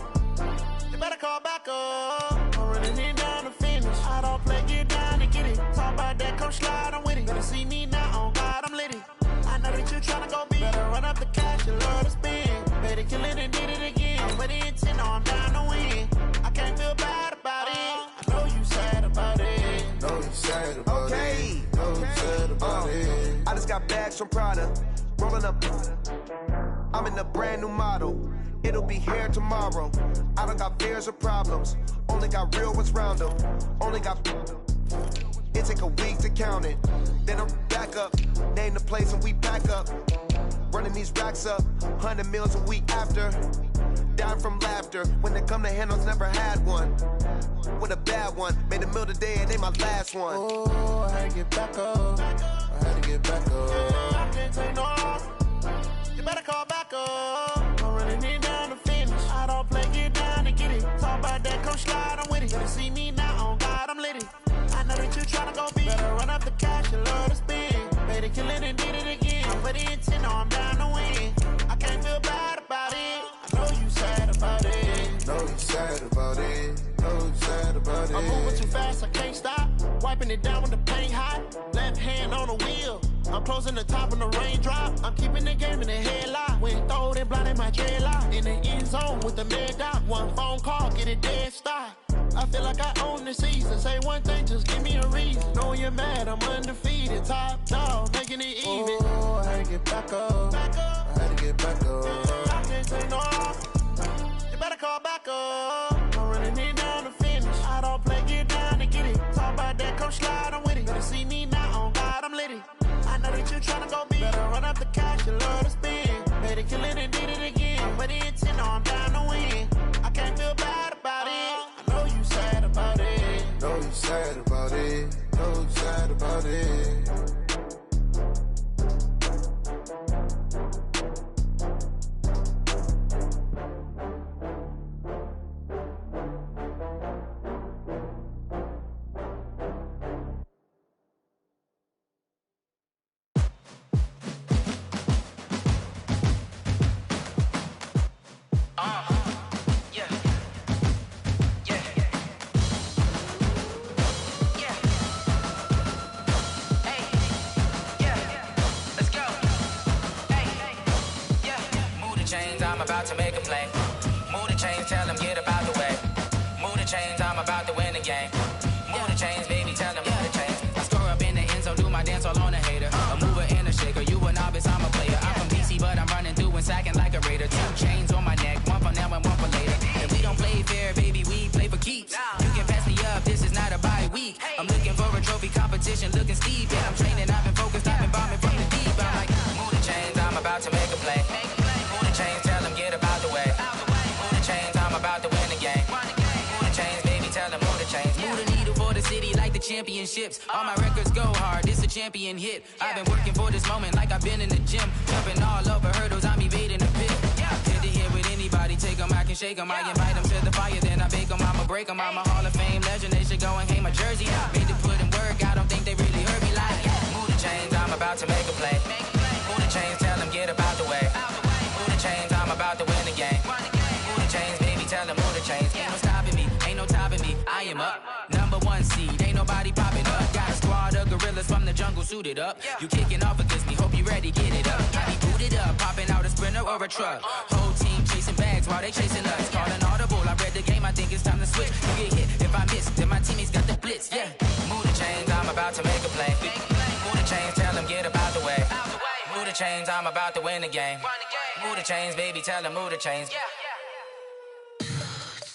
You better call back up. I'm running it down to finish. I don't play, get down and get it. Talk about that, come slide, I'm with it. Better see me now, on God, I'm lit it. I know that you tryna go big. Better run up the cash, you love to spend. Better kill it and did it again. I'm with the intent, I'm down to win. I can't feel bad about it. I know you sad about it. Know you sad about it. Know you sad about it. I just got bags from Prada. Rolling up. I'm in a brand new model. It'll be here tomorrow. I don't got fears or problems. Only got real ones round them. Only got. It take a week to count it. Then I'm back up. Name the place and we pack up. Running these racks up. 100 meals a week after. Dying from laughter. When they come to handles, never had one. With a bad one. Made a meal today and they my last one. Oh, I had to get back up. I had to get back up. I can't take no loss. You better call back up. I'm running it down to finish. I don't play, get down and get it. Talk about that, come slide, I'm with it. Better see me now, on God, I'm lit it. I know that you tryna go big. Better run up the cash, you love to spend. Better kill it and did it again. I'm with the intent, no, I'm down to win. I can't feel bad about it. I know you sad about it. Know you sad about it. Know you sad about it. I'm moving too fast, I can't stop. Wiping it down with the paint hot. Left hand on the wheel. I'm closing the top on the raindrop. I'm keeping the game in the headlock. When throwed and blinded my dreadlock. In the end zone with the mad dot. One phone call, get it dead stop. I feel like I own the season. Say one thing, just give me a reason. Knowing you're mad, I'm undefeated. Top dog, making it even. Oh, I had to get back up. I had to get back up. I can't take no loss. You better call back up. I'm running it down to finish. I don't play, get down and get it. Talk about that, come slide, I'm with it. Better see me now, on God, I'm lit it. I know that you tryna go big. Better run up the cash, you love to spend. Better kill it and did it again. But the intent, no, I'm down to win. I can't feel bad about it. I know you sad about it. Know you sad about it. Know you sad about it. I'm about to make a play. Move the chains, tell them get about the way. Move the chains, I'm about to win the game. Move the chains, baby, tell them move the chains. I score up in the end zone, do my dance all on a hater. A mover and a shaker, you a novice, I'm a player. I'm from DC, but I'm running through and sacking like a raider. 2 chains on my neck, one for now and one for later. And we don't play fair, baby, we play for keeps. You can pass me up, this is not a bye week. I'm looking for a trophy competition, looking steep. Yeah, I'm training, I've been focused, I've been bombing from the deep. I'm like, move the chains, I'm about to make a play. Move the chains, tell them get about the way. Move the chains, I'm about to win the game. Move the chains, baby, tell them move the chains. Move the needle for the city like the championships. All my records go hard, this a champion hit. I've been working for this moment like I've been in the gym. Jumping all over hurdles, I'm evading the pit. Hit the hit with anybody, take them, I can shake them. I invite them to the fire, then I bake them, I'ma break them. I'm a Hall of Fame legend, they should go and hang my jersey. Made to put in work, I don't think they really heard me like. Move the chains, I'm about to make a play. Move the chains, tell them get about the way. Move the chains, I'm about to win the game. Move the chains, baby, tell them move the chains. Ain't no stopping me, ain't no topping me. I am up, number one seed, ain't nobody popping up. Got a squad of gorillas from the jungle suited up. You kicking off against me, hope you ready, get it up. I be booted up, popping out a sprinter or a truck. Whole team chasing bags while they chasing us. Calling audible, I read the game, I think it's time to switch. You get hit, if I miss, then my teammates got the blitz, yeah. Move the chains, I'm about to make a play. Move the chains, tell them get about the way. Move the chains, I'm about to win the game. Move the chains, baby, tell them move the chains.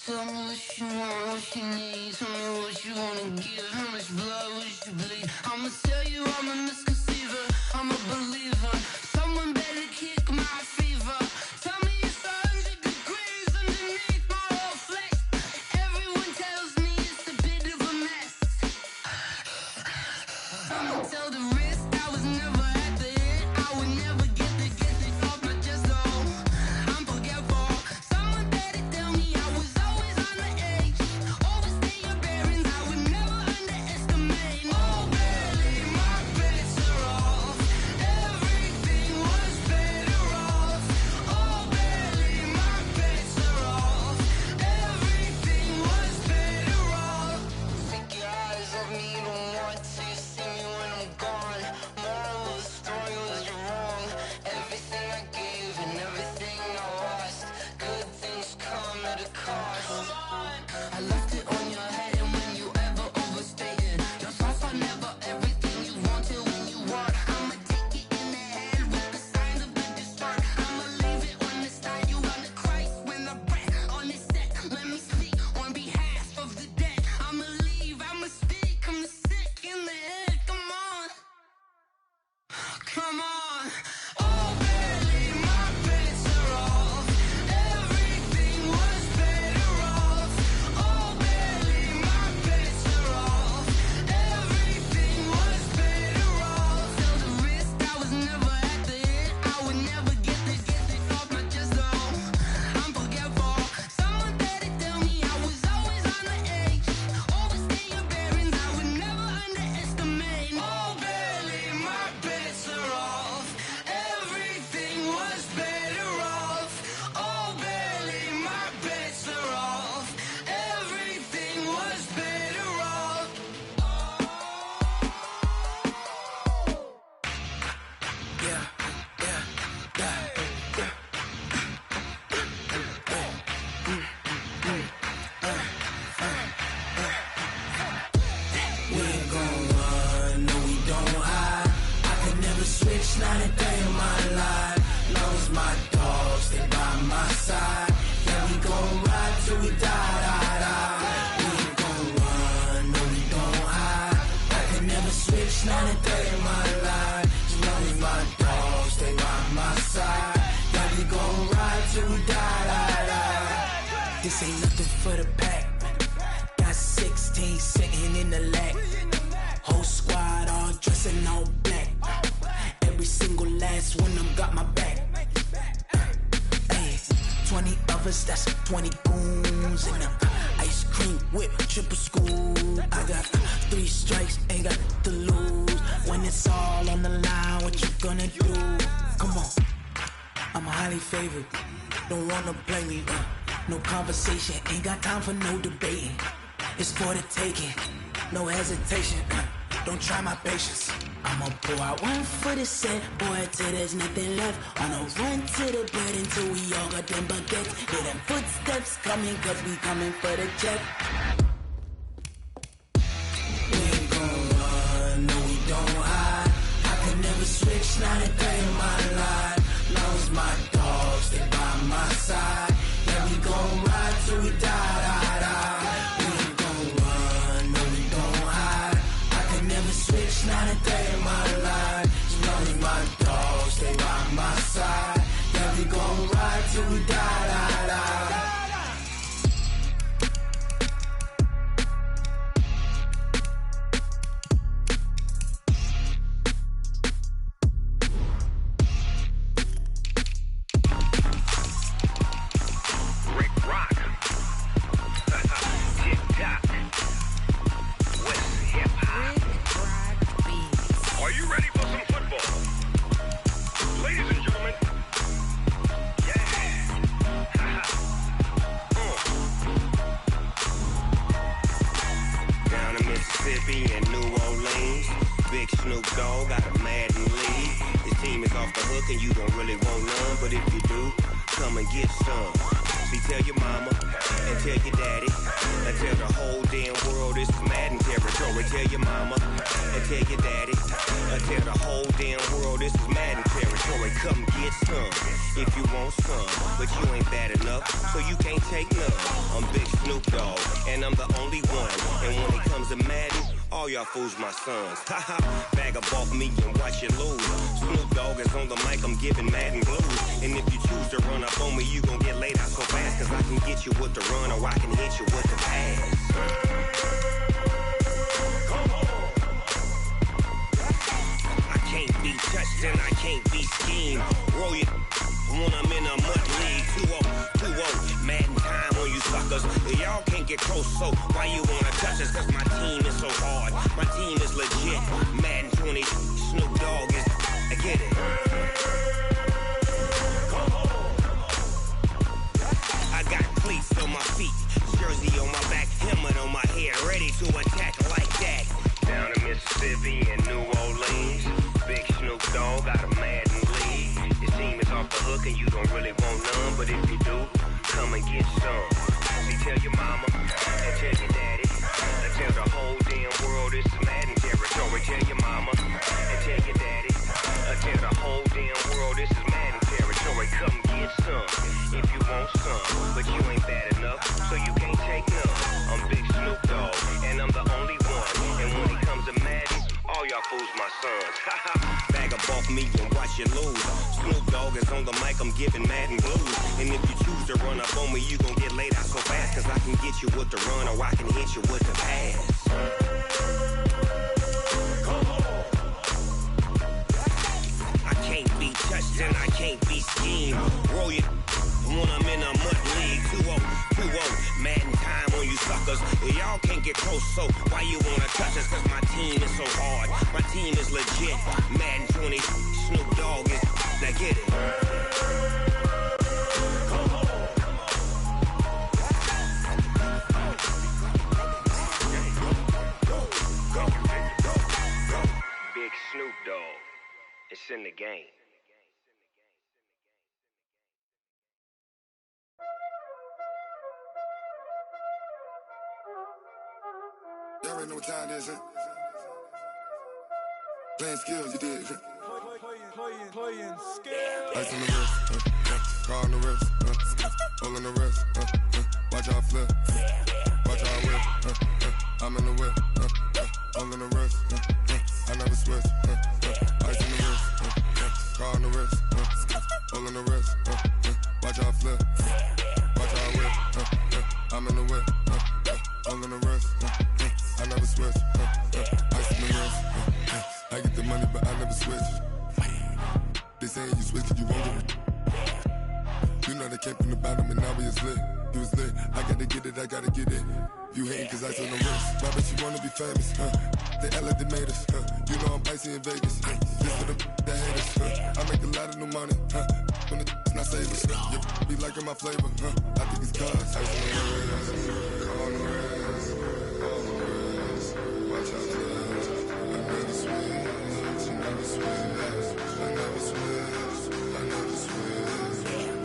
Tell me what you want, what you need. Tell me what you wanna give. How much blood would you bleed? I'ma tell you I'm a misconceiver. I'm a believer. Someone better kick my fever. Tell me it's 100 degrees underneath my whole flesh. Everyone tells me it's a bit of a mess. I'ma tell the risk I was never at the end. I would never get it off my chest, though. I'm forgetful. Someone better tell me I was always on the edge. Overstay your bearings, I would never underestimate. Oh, barely, my bets are off. Everything was better off. Oh, barely, my bets are off. Everything was better off. Take your eyes off me, you don't want to see me when I'm gone. Moral of the story was you're wrong. Everything I gave and everything I lost. Good things come at a cost. I left it on your head, and when you ever overstated, your thoughts are never everything you wanted when you want. I'ma take it in the head with the signs of the distort. I'ma leave it on the side. You on the Christ when I breath on this set. Let me speak on behalf of the dead. I'ma leave, I'ma speak. I'm the sick in the head. Come on, come on. Oh, barely, my bets are off. Everything was better off. Oh, barely, my bets are off. Everything was better off. Tell the risk I was never at the end. I would never get it off my chest, though. I'm forgetful. Someone better tell me I was always on the edge. Overstay your bearings, I would never underestimate. Oh, barely, my bets are off. Everything was better off. Oh, barely, my bets are off. Everything was better off. We ain't gon' run, no we don't hide. I could never switch, not a day in my life. Long as my dogs stay by my side. Yeah, we gon' ride till we die. We ain't gon' run, no we don't hide. I could never switch, not a day in my life. As long as my dogs stay by my side. Yeah, we gon' ride till we die. This ain't nothing for the pack. Got 16 sitting in the lag. Whole squad all dressing all black. Every single last one of them got my back. Ay, 20 of us, that's 20 goons in them. Ice cream whip, triple scoop. I got 3 strikes, ain't got to lose. When it's all on the line, what you gonna do? Come on, I'm highly favored. Don't wanna play me. No conversation, ain't got time for no debating. It's for the taking, no hesitation. Don't try my patience. I'ma pour out one for the set, boy, till there's nothing left. On a run to the bed until we all got them baguettes. Hear them footsteps coming, cause we coming for the check. We ain't gon' run, no we don't hide. I could never switch, not a day in my life. Long as my dogs stay by my side. Yeah, we gon' ride till we die. We ain't gon' run, no we don't hide. I could never switch, not a day in my life. As long as my dogs stay by my side. Yeah, we gon' ride till we die. Are you ready for some football? Ladies and gentlemen, yeah. Dogg got a Madden lead. His team is off the hook and you don't really want none, but if you do, come and get some. See, tell your mama and tell your daddy and tell the whole damn world this is Madden territory. Tell your mama and tell your daddy and tell the whole damn world this is Madden territory. Come get some if you want some, but you ain't bad enough, so you can't take none. I'm Big Snoop Dogg and I'm the only one, and when it comes to Madden, all y'all fools my sons. Haha, bag up off me and watch you lose. Snoop Dogg is on the mic, I'm giving Madden blues. And if you choose to run up on me, you gon' get laid out so fast, cause I can get you with the run or I can hit you with the pass. Come on. I can't be touched and I can't be schemed. Roll you when I'm in a mud league. 2-0, Madden time on you suckers. Y'all can't get close, so why you wanna touch us? Cause my team is so hard, my team is legit. Madden 20, Snoop Dogg is, I get it. Come on. I got cleats on my feet, jersey on my back, helmet on my head, ready to attack like that. Down in Mississippi and New Orleans, Big Snoop Dogg got a Madden lead. His team is off the hook and you don't really want none, but if you do, come and get some. See, tell your mama and tell your daddy and tell the whole damn world this is Madden territory. Tell your mama and tell your daddy and tell the whole damn world this is Madden territory. Come get some if you want some, but you ain't bad enough, so you can't take none. I'm Big Snoop Dogg and I'm the only one, and when it comes to Madden, all y'all fools my sons. Bag up off me and watch you lose. Snoop Dogg is on the mic, I'm giving Madden blues. And if you choose to run up on me, you gon' get laid out so fast, cause I can get you with the run or I can hit you with the pass. Come on. I can't be touched and I can't be schemed. Roll you when I'm in a mud league. 2-0, Madden time on you suckers. Y'all can't get close, so why you wanna touch us? Cause my team is so hard, my team is legit. Madden 20, Snoop Dogg is, now get it. Come on. Go. Big Snoop Dogg, it's in the game. Y'all already know what time it is, huh? Playing skills, you did. Playing skills. Ice on the wrist, car on the wrist, hole in the wrist, watch out flip, watch out whip, I'm in the whip, hole in the wrist, I never switch, ice on the wrist, car on the wrist, hole in the wrist, watch out flip, watch out whip, I'm in the whip, hole in the wrist, I never switch, ice on the wrist, I get the money but I never switch. They saying you switch, you won't get it. You know they came from the bottom and now we is lit. You was lit, I gotta get it, I gotta get it. You hating cause ice on the wrist. Why bet you wanna be famous, They act like they made us, You know I'm icy in Vegas, This for the that hate us, I make a lot of new money, When the not savers, You be liking my flavor, I think it's cause ice on the wrist, on the wrist, on the wrist. Watch out, I never switch, I never switch. I never switch, I never switch.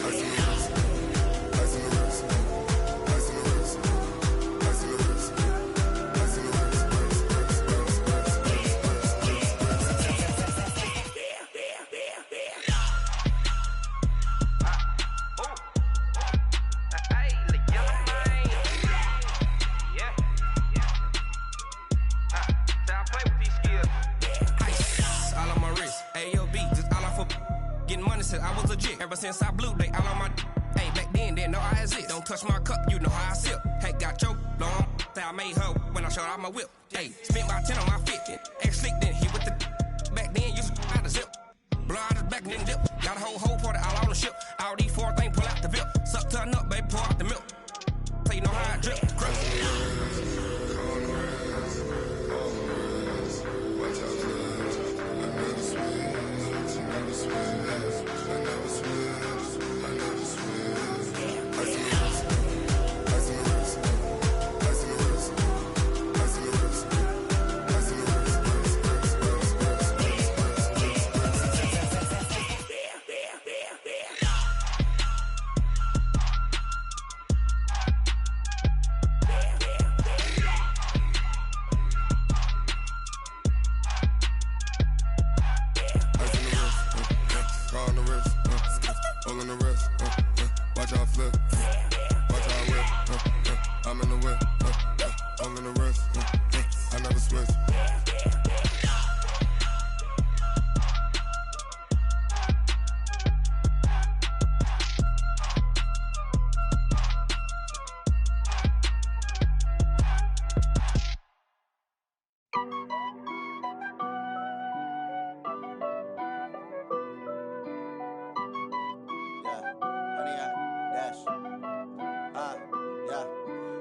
Ice in the wrist, ice in the wrist, ice in the wrist, ice in the wrist, ice in the wrist. I was legit. Ever since I blew, they all on my hey, back then, didn't know I exist. Don't touch my cup, you know how I sip. Hey, got your long, say I made her when I showed out my whip. Hey, spent about 10 on my fit. Ex-slick, then hit with the back then, you out the zip. Blow out his back, then dip. Got a whole party all on the ship. All these four things, pull out the VIP. Suck to a nut, baby, pour out the milk. So you know how I drip.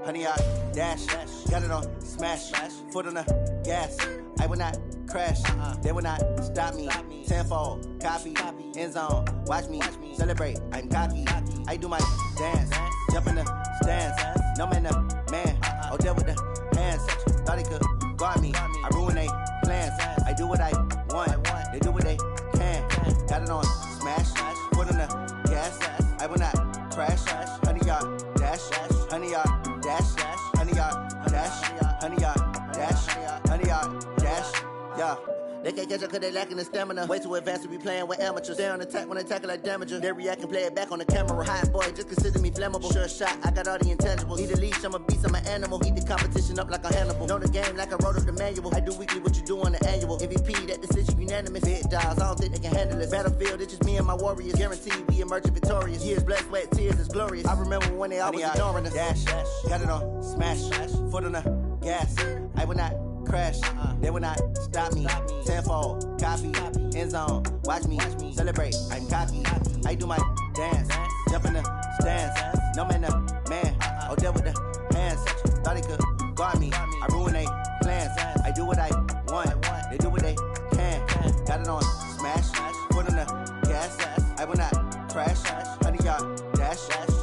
honey, I dash. Got it on smash. Foot on the gas. I will not crash. They will not stop me. Tenfold, copy, end zone. Watch me celebrate. I'm cocky. I do my dance. Jump in the stands. No man, the man. Oh, there with the hands. Thought he could guard me. I ruin they plans. I do what I want. They do what they can. Got it on smash. Foot on the gas. I will not crash. Honey, yard dash. Honey, yard dash. Honey, yard dash. Honey, yard dash. Honey, yard dash. Yeah. They can't catch up cause they lacking the stamina. Way too advanced to be playing with amateurs. They on attack when they tackle like damager. They react and play it back on the camera. Hot boy, just consider me flammable. Sure shot, I got all the intangibles. Need a leash, I'm a beast, I'm an animal. Eat the competition up like a Hannibal. Know the game like I wrote up the manual. I do weekly what you do on the annual. MVP, that decision unanimous. Big dogs, I don't think they can handle it. Battlefield, it's just me and my warriors. Guaranteed we emerge victorious. Years, blood, sweat, tears, it's glorious. I remember when they always ignoring us. Dash, got it on smash. Foot on the gas. I will not crash. They will not stop me. Tenfold, copy, end zone. Watch me celebrate. I'm cocky. I do my dance. Jump in the stands. No man, the man. Oh, there with the hands. Thought he could guard me. I ruin they plans. I do what I want. They do what they can. Got it on smash. Foot on the gas. I will not crash. Honey, yard dash.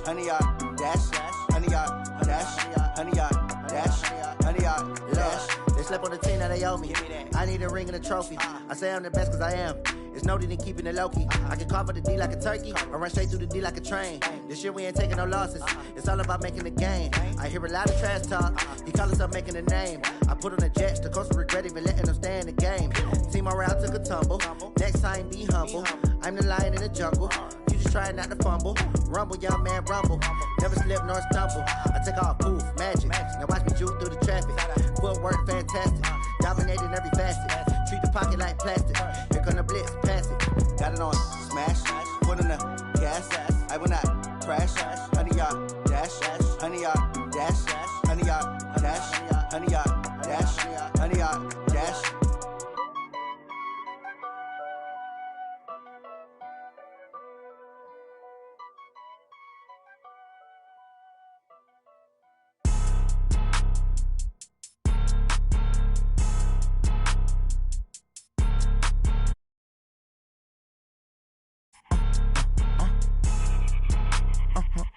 Honey, yard dash. Honey, yard dash. Honey, yard dash. Honey, yard dash. They slept on the team, now they owe me. I need a ring and a trophy. I say I'm the best cause I am. It's no need in keeping it low-key. I can carve up the D like a turkey or run straight through the D like a train. This year we ain't taking no losses. It's all about making the game. I hear a lot of trash talk. He call himself making a name. I put on the Jets. The coach will regret even letting them stay in the game. Team morale took a tumble. Next time be humble. I'm the lion in the jungle. You just try not to fumble. Rumble, young man, rumble. Never slip nor stumble. I take off, poof, magic. Now watch me juke through the traffic. Footwork fantastic. Dominating every facet. Treat the pocket like plastic. Here come the blitz, pass it. Got it on smash. Foot on the gas. I will not crash. Honey, yard dash. Honey, yard dash. Honey, yard dash. Honey, yard dash. Honey, yard dash.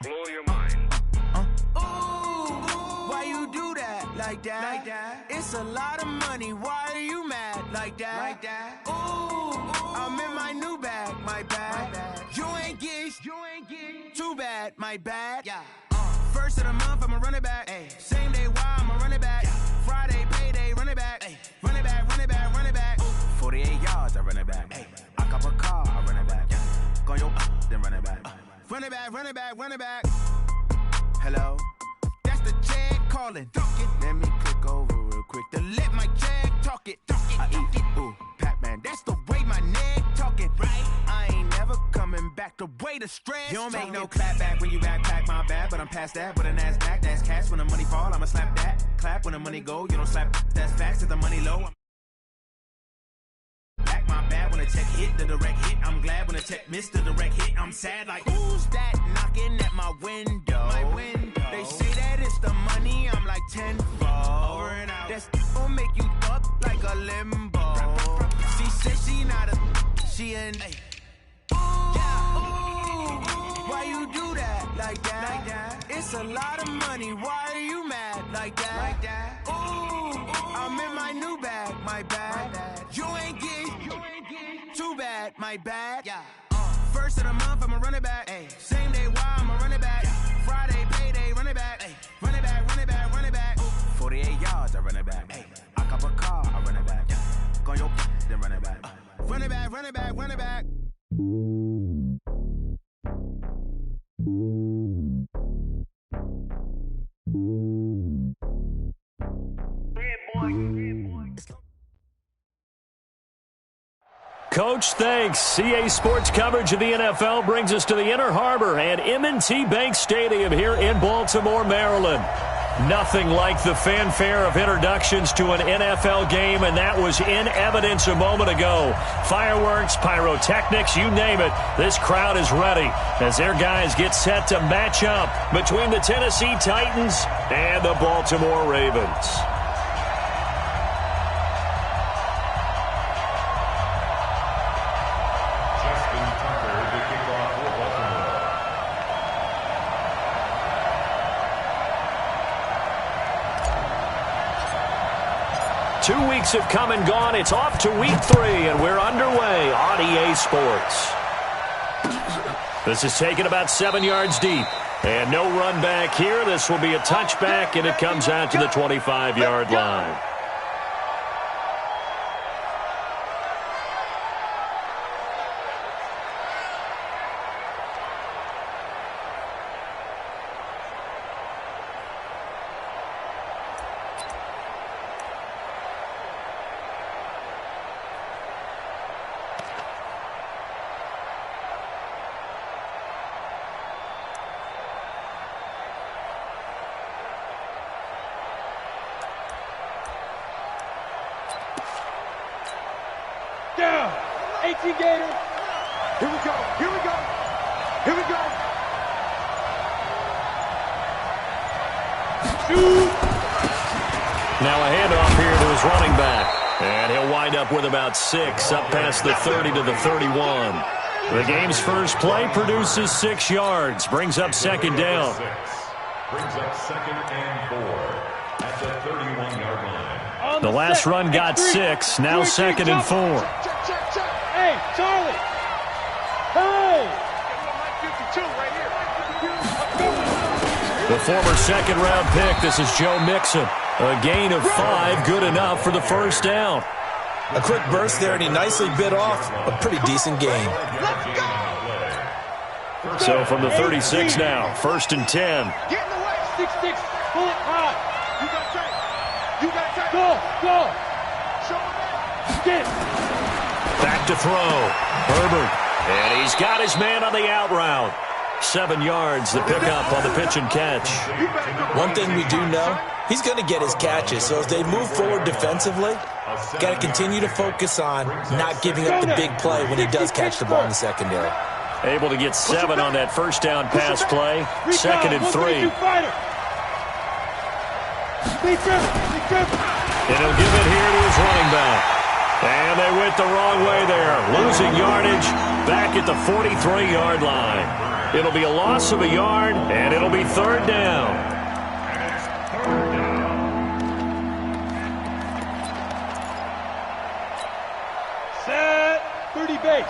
Blow your mind. Why you do that? Like that? It's a lot of money. Why are you mad? Like that? Ooh, I'm in my new bag. My bad. You ain't get too bad. My bad. Yeah. First of the month, I'ma run it back. Ay. Same day, why I'ma run it back. Friday, payday, run it back. Ay. Run it back, run it back, run it back. 48 yards, I run it back. Ay. I cop a car, I run it back. Go your then run it back. Run it back, run it back, run it back. Hello? That's the jag calling. Let me click over real quick to let my jag talk it. I eat it, ooh, Pac-Man. That's the way my neck talking. Right? I ain't never coming back the way the stress. You don't make no clap back when you backpack, my bad. But I'm past that with a NASDAQ. That's cash when the money fall. I'ma slap that. Clap when the money go. You don't slap. That's facts if the money low. Back my bad when the check hit, the direct hit. I'm glad when the check missed the direct hit. I'm sad like, who's that knocking at my window? They say that it's the money, I'm like 10-fold. Over and out. That's gon' make you up like a limbo. She said she not a, she an why you do that? Like that? It's a lot of money, why are you mad? Like that? Ooh, I'm in my new bag, my bad. You ain't get too bad, my bad. Yeah. First of the month, I'ma run it back. Ay. Same day, why I'ma run it back. Friday, payday, run it back. Ay. Run it back, run it back, run it back. 48 yards, I run it back. Ay. I cop a car, I run it back. Go your then run it back. Run it back, run it back, run it back. Coach, thanks. CA Sports coverage of the NFL brings us to the Inner Harbor and M&T Bank Stadium here in Baltimore, Maryland. Nothing like the fanfare of introductions to an NFL game, and that was in evidence a moment ago. Fireworks, pyrotechnics, you name it. This crowd is ready as their guys get set to match up between the Tennessee Titans and the Baltimore Ravens. Justin Tucker to kick off for Baltimore. 2 weeks have come and gone. It's off to week 3, and we're underway on EA Sports. This is taken about 7 yards deep. And no run back here. This will be a touchback, and it comes out to the 25-yard line. Down. 18 Gators. Here we go. Here we go. Here we go. Shoot. Now a handoff here to his running back. And he'll wind up with about 6 up past the 30 to the 31. The game's first play produces 6 yards. Brings up second down. Brings up 2nd and 4 at the 31-yard line. The last run got 6. Now 2nd and 4. Hey, Charlie. Hey. The former second-round pick, this is Joe Mixon. A gain of 5, good enough for the first down. A quick burst there, and he nicely bit off a pretty decent gain. So from the 36 now, 1st and 10. Get in the way. 6-6. Pull it high. You got to take. You got to take. Go. Go. Show him that. Get. Back to throw. Herbert. And he's got his man on the out route. 7 yards, the pickup on the pitch and catch. One thing we do know, he's going to get his catches. So as they move forward defensively, got to continue to focus on not giving up the big play when he does catch the ball in the secondary. Able to get 7 on that first down pass play. 2nd and 3. And he'll give it here to his running back. And they went the wrong way there. Losing yardage back at the 43-yard line. It'll be a loss of a yard, and it'll be 3rd down. Set. 30 base.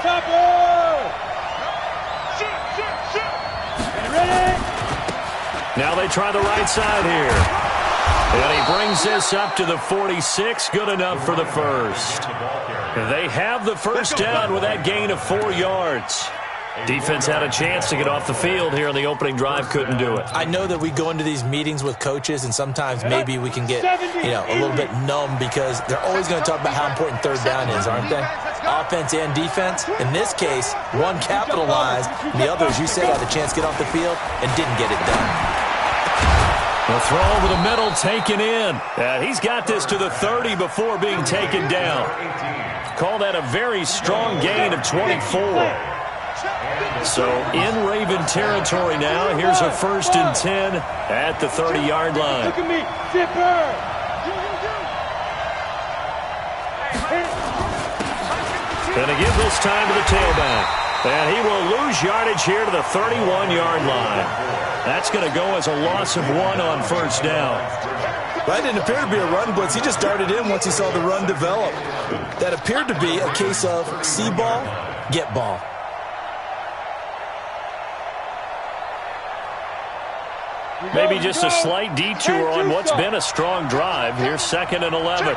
Topper. Shoot. Ready? Now they try the right side here. And he brings this up to the 46. Good enough for the first. They have the first down with that gain of 4 yards. Defense had a chance to get off the field here in the opening drive. Couldn't do it. I know that we go into these meetings with coaches, and sometimes maybe we can get, a little bit numb because they're always going to talk about how important 3rd down is, aren't they? Offense and defense. In this case, one capitalized, and the other, as you said, had a chance to get off the field and didn't get it done. The throw over the middle taken in. And he's got this to the 30 before being taken down. Call that a very strong gain of 24. So in Raven territory now. Here's a 1st and 10 at the 30-yard line. Look at me. Zipper. Gonna give this time to the tailback. And he will lose yardage here to the 31-yard line. That's going to go as a loss of 1 on 1st down. That didn't appear to be a run blitz. He just darted in once he saw the run develop. That appeared to be a case of see ball, get ball. Maybe just a slight detour on what's been a strong drive. Here's 2nd and 11.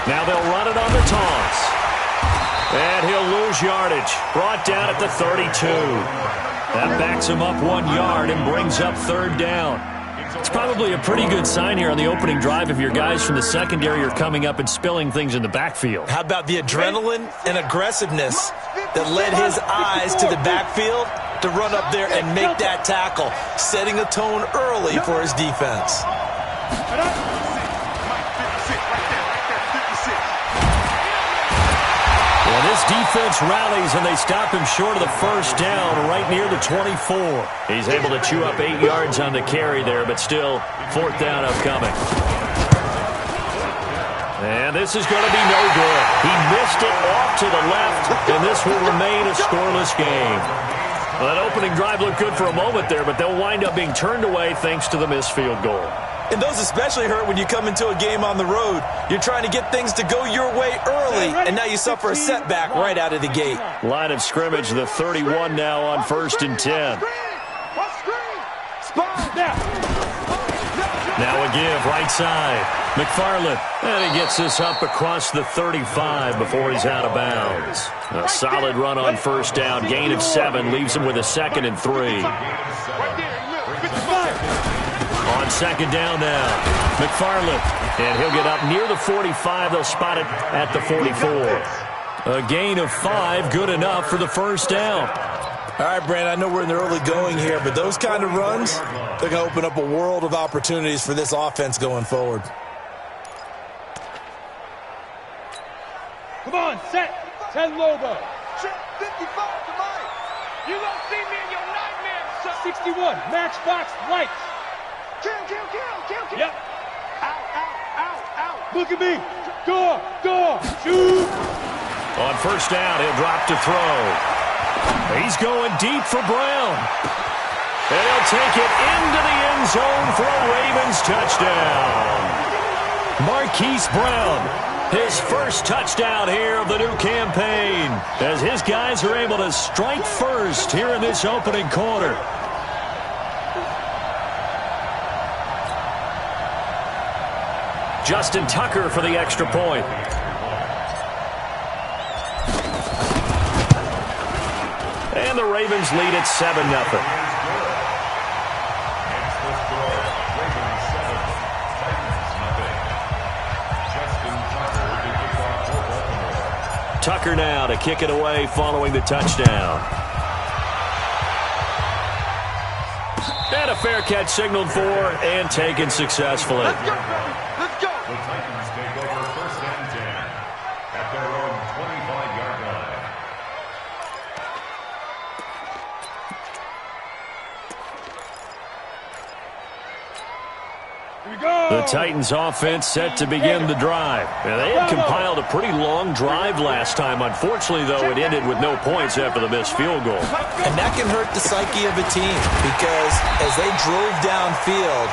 Now they'll run it on the toss. And he'll lose yardage. Brought down at the 32. That backs him up 1 yard and brings up 3rd down. It's probably a pretty good sign here on the opening drive if your guys from the secondary are coming up and spilling things in the backfield. How about the adrenaline and aggressiveness that led his eyes to the backfield to run up there and make that tackle, setting a tone early for his defense. Well, this defense rallies, and they stop him short of the first down right near the 24. He's able to chew up 8 yards on the carry there, but still, fourth down upcoming. And this is going to be no good. He missed it off to the left, and this will remain a scoreless game. Well, that opening drive looked good for a moment there, but they'll wind up being turned away thanks to the missed field goal. And those especially hurt when you come into a game on the road. You're trying to get things to go your way early, and now you suffer a setback right out of the gate. Line of scrimmage, the 31 now on 1st and 10. Now a give, right side. McFarland, and he gets this up across the 35 before he's out of bounds. A solid run on first down, gain of 7, leaves him with a 2nd and 3. On second down now, McFarland, and he'll get up near the 45. They'll spot it at the 44. A gain of 5, good enough for the first down. All right, Brandon, I know we're in the early going here, but those kind of runs, they're going to open up a world of opportunities for this offense going forward. Come on, set. 10 Lobo. Check 55 to Mike. You don't see me in your nightmares, son. 61, Matchbox Lights. Kill. Yep. Out. Look at me. Go. Shoot. On first down, he'll drop to throw. He's going deep for Brown. And he'll take it into the end zone for a Ravens touchdown. Marquise Brown, his first touchdown here of the new campaign, as his guys are able to strike first here in this opening quarter. Justin Tucker for the extra point. And the Ravens lead at 7-0. Tucker now to kick it away following the touchdown. And a fair catch signaled for and taken successfully. Let's go. The Titans take over 1st and 10 at their own 25-yard line. The Titans offense set to begin the drive. They had compiled a pretty long drive last time. Unfortunately, though, it ended with no points after the missed field goal. And that can hurt the psyche of a team because as they drove downfield,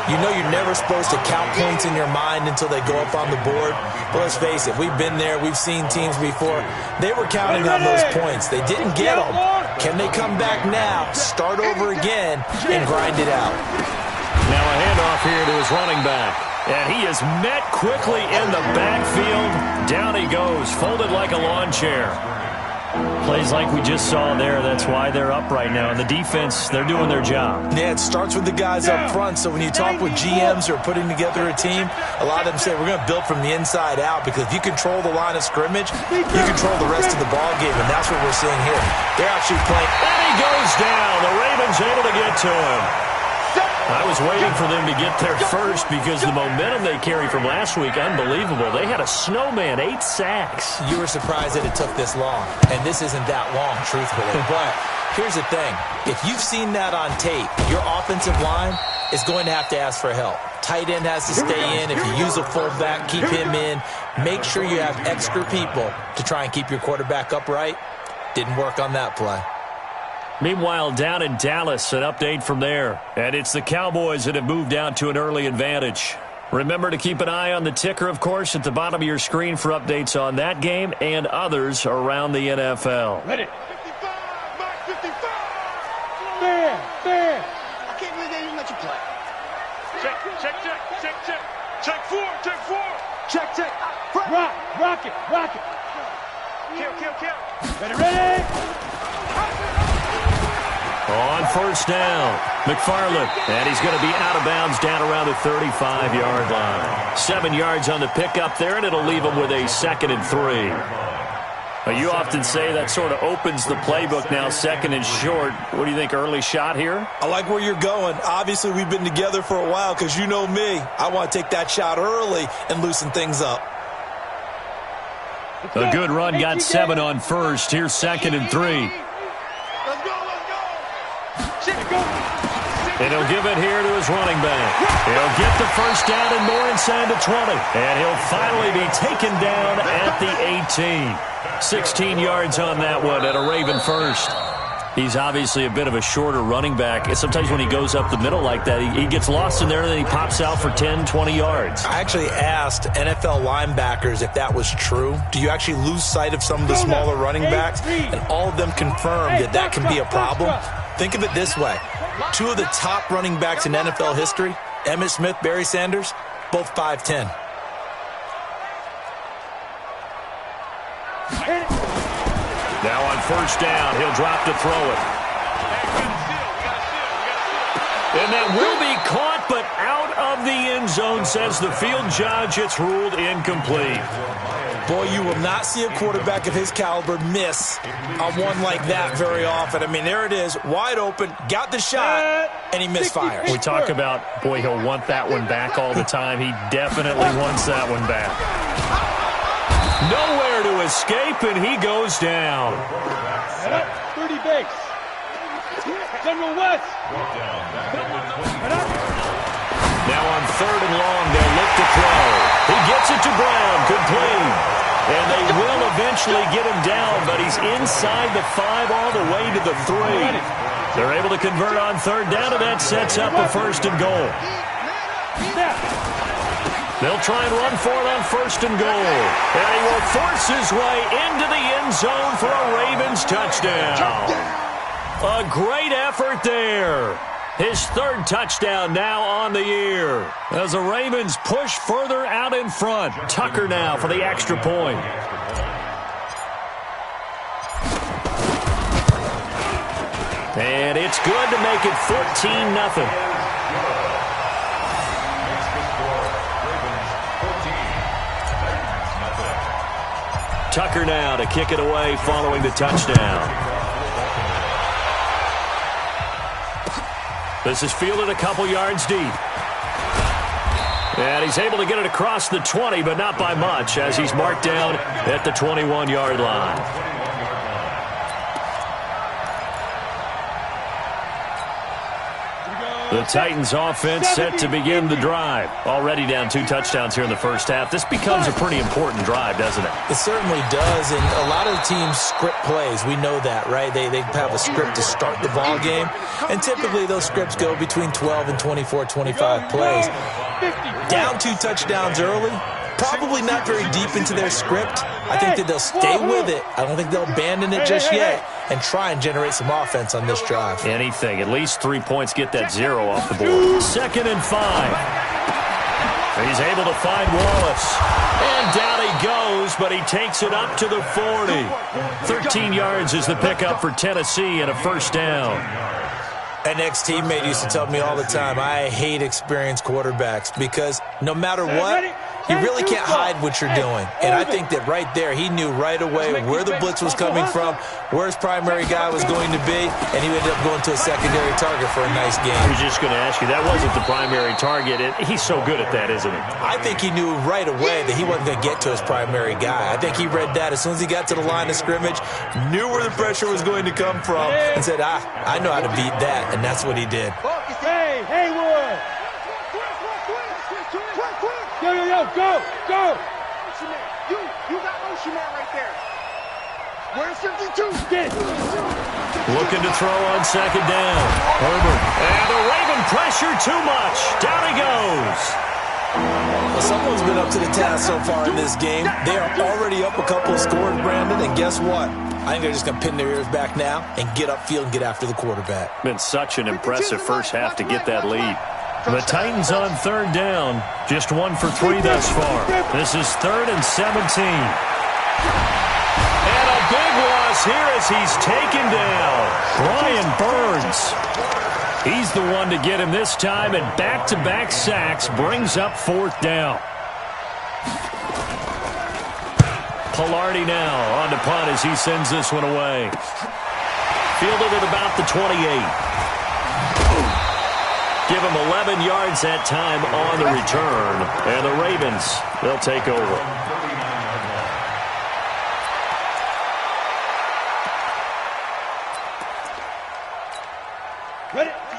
you know you're never supposed to count points in your mind until they go up on the board. But let's face it, we've been there. We've seen teams before. They were counting on those points. They didn't get them. Can they come back now, start over again, and grind it out? Now a handoff here to his running back. And he is met quickly in the backfield. Down he goes, folded like a lawn chair. Plays like we just saw there. That's why they're up right now. And the defense, they're doing their job. Yeah, it starts with the guys up front. So when you talk with GMs who are putting together a team, a lot of them say we're going to build from the inside out because if you control the line of scrimmage, you control the rest of the ball game. And that's what we're seeing here. They're actually playing. And he goes down. The Ravens able to get to him. I was waiting for them to get there first because the momentum they carry from last week, unbelievable. They had a snowman, 8 sacks. You were surprised that it took this long, and this isn't that long, truthfully. But here's the thing. If you've seen that on tape, your offensive line is going to have to ask for help. Tight end has to stay in. If you use a fullback, keep him in. Make sure you have extra people to try and keep your quarterback upright. Didn't work on that play. Meanwhile, down in Dallas, an update from there. And it's the Cowboys that have moved out to an early advantage. Remember to keep an eye on the ticker, of course, at the bottom of your screen for updates on that game and others around the NFL. Ready. 55, Mike 55. Man. I can't believe they didn't let you play. Check 4. Check. Rock it. Kill. Ready. On first down, McFarland, and he's going to be out of bounds down around the 35-yard line. 7 yards on the pickup there, and it'll leave him with a 2nd and 3. You often say that sort of opens the playbook now, 2nd and short. What do you think, early shot here? I like where you're going. Obviously, we've been together for a while because you know me. I want to take that shot early and loosen things up. A good run got 7 on first. Here's 2nd and 3. And he'll give it here to his running back. He'll get the first down and more inside the 20. And he'll finally be taken down at the 18. 16 yards on that one at a Raven first. He's obviously a bit of a shorter running back. And sometimes when he goes up the middle like that, he gets lost in there and then he pops out for 10, 20 yards. I actually asked NFL linebackers if that was true. Do you actually lose sight of some of the smaller running backs? And all of them confirmed that that can be a problem. Think of it this way. 2 of the top running backs in NFL history, Emmitt Smith, Barry Sanders, both 5'10". Now on first down, he'll drop to throw it. And that will be caught, but out of the end zone, says the field judge. It's ruled incomplete. Boy, you will not see a quarterback of his caliber miss on one like that very often. I mean, there it is, wide open, got the shot, and he misfires. We talk about, boy, he'll want that one back all the time. He definitely wants that one back. Nowhere to escape, and he goes down. 30 base. General West. Now on 3rd and long, they'll look to throw. He gets it to Brown, complete. And they will eventually get him down, but he's inside the 5 all the way to the 3. They're able to convert on 3rd down, and that sets up a 1st and goal. They'll try and run for it on 1st and goal. And he will force his way into the end zone for a Ravens touchdown. A great effort there. His 3rd touchdown now on the year. As the Ravens push further out in front. Tucker now for the extra point. And it's good to make it 14-0. Tucker now to kick it away following the touchdown. This is fielded a couple yards deep. And he's able to get it across the 20, but not by much, as he's marked down at the 21-yard line. The Titans offense set to begin the drive. Already down 2 touchdowns here in the first half. This becomes a pretty important drive, doesn't it? It certainly does, and a lot of the teams script plays. We know that, right? They have a script to start the ball game, and typically those scripts go between 12 and 24, 25 plays. Down 2 touchdowns early, probably not very deep into their script. I think that they'll stay with it. I don't think they'll abandon it just yet and try and generate some offense on this drive. Anything. At least 3 points, get that 0 off the board. 2nd and 5. He's able to find Wallace. And down he goes, but he takes it up to the 40. 13 yards is the pickup for Tennessee and a 1st down. An ex-teammate used to tell me all the time, I hate experienced quarterbacks because no matter what, you really can't hide what you're doing. And I think that right there, he knew right away where the blitz was coming from, where his primary guy was going to be, and he ended up going to a secondary target for a nice game. I was just going to ask you, that wasn't the primary target. He's so good at that, isn't he? I think he knew right away that he wasn't going to get to his primary guy. I think he read that as soon as he got to the line of scrimmage, knew where the pressure was going to come from, and said, I know how to beat that, and that's what he did. Hey, Haywood! Yo, go! You got Ocean Man right there. Where's 52? Get it. Looking to throw on 2nd down. Herbert. And the Raven pressure too much. Down he goes. Well, someone's been up to the task so far in this game. They are already up a couple of scores, Brandon, and guess what? I think they're just going to pin their ears back now and get upfield and get after the quarterback. Been such an impressive first half to get that lead. The Titans on 3rd down, just 1 for 3 thus far. This is 3rd and 17. And a big loss is here as he's taken down. Brian Burns. He's the one to get him this time, and back-to-back sacks brings up 4th down. Pilardi now on the punt as he sends this one away. Fielded at about the 28. Give him 11 yards that time on the return. And the Ravens, they'll take over.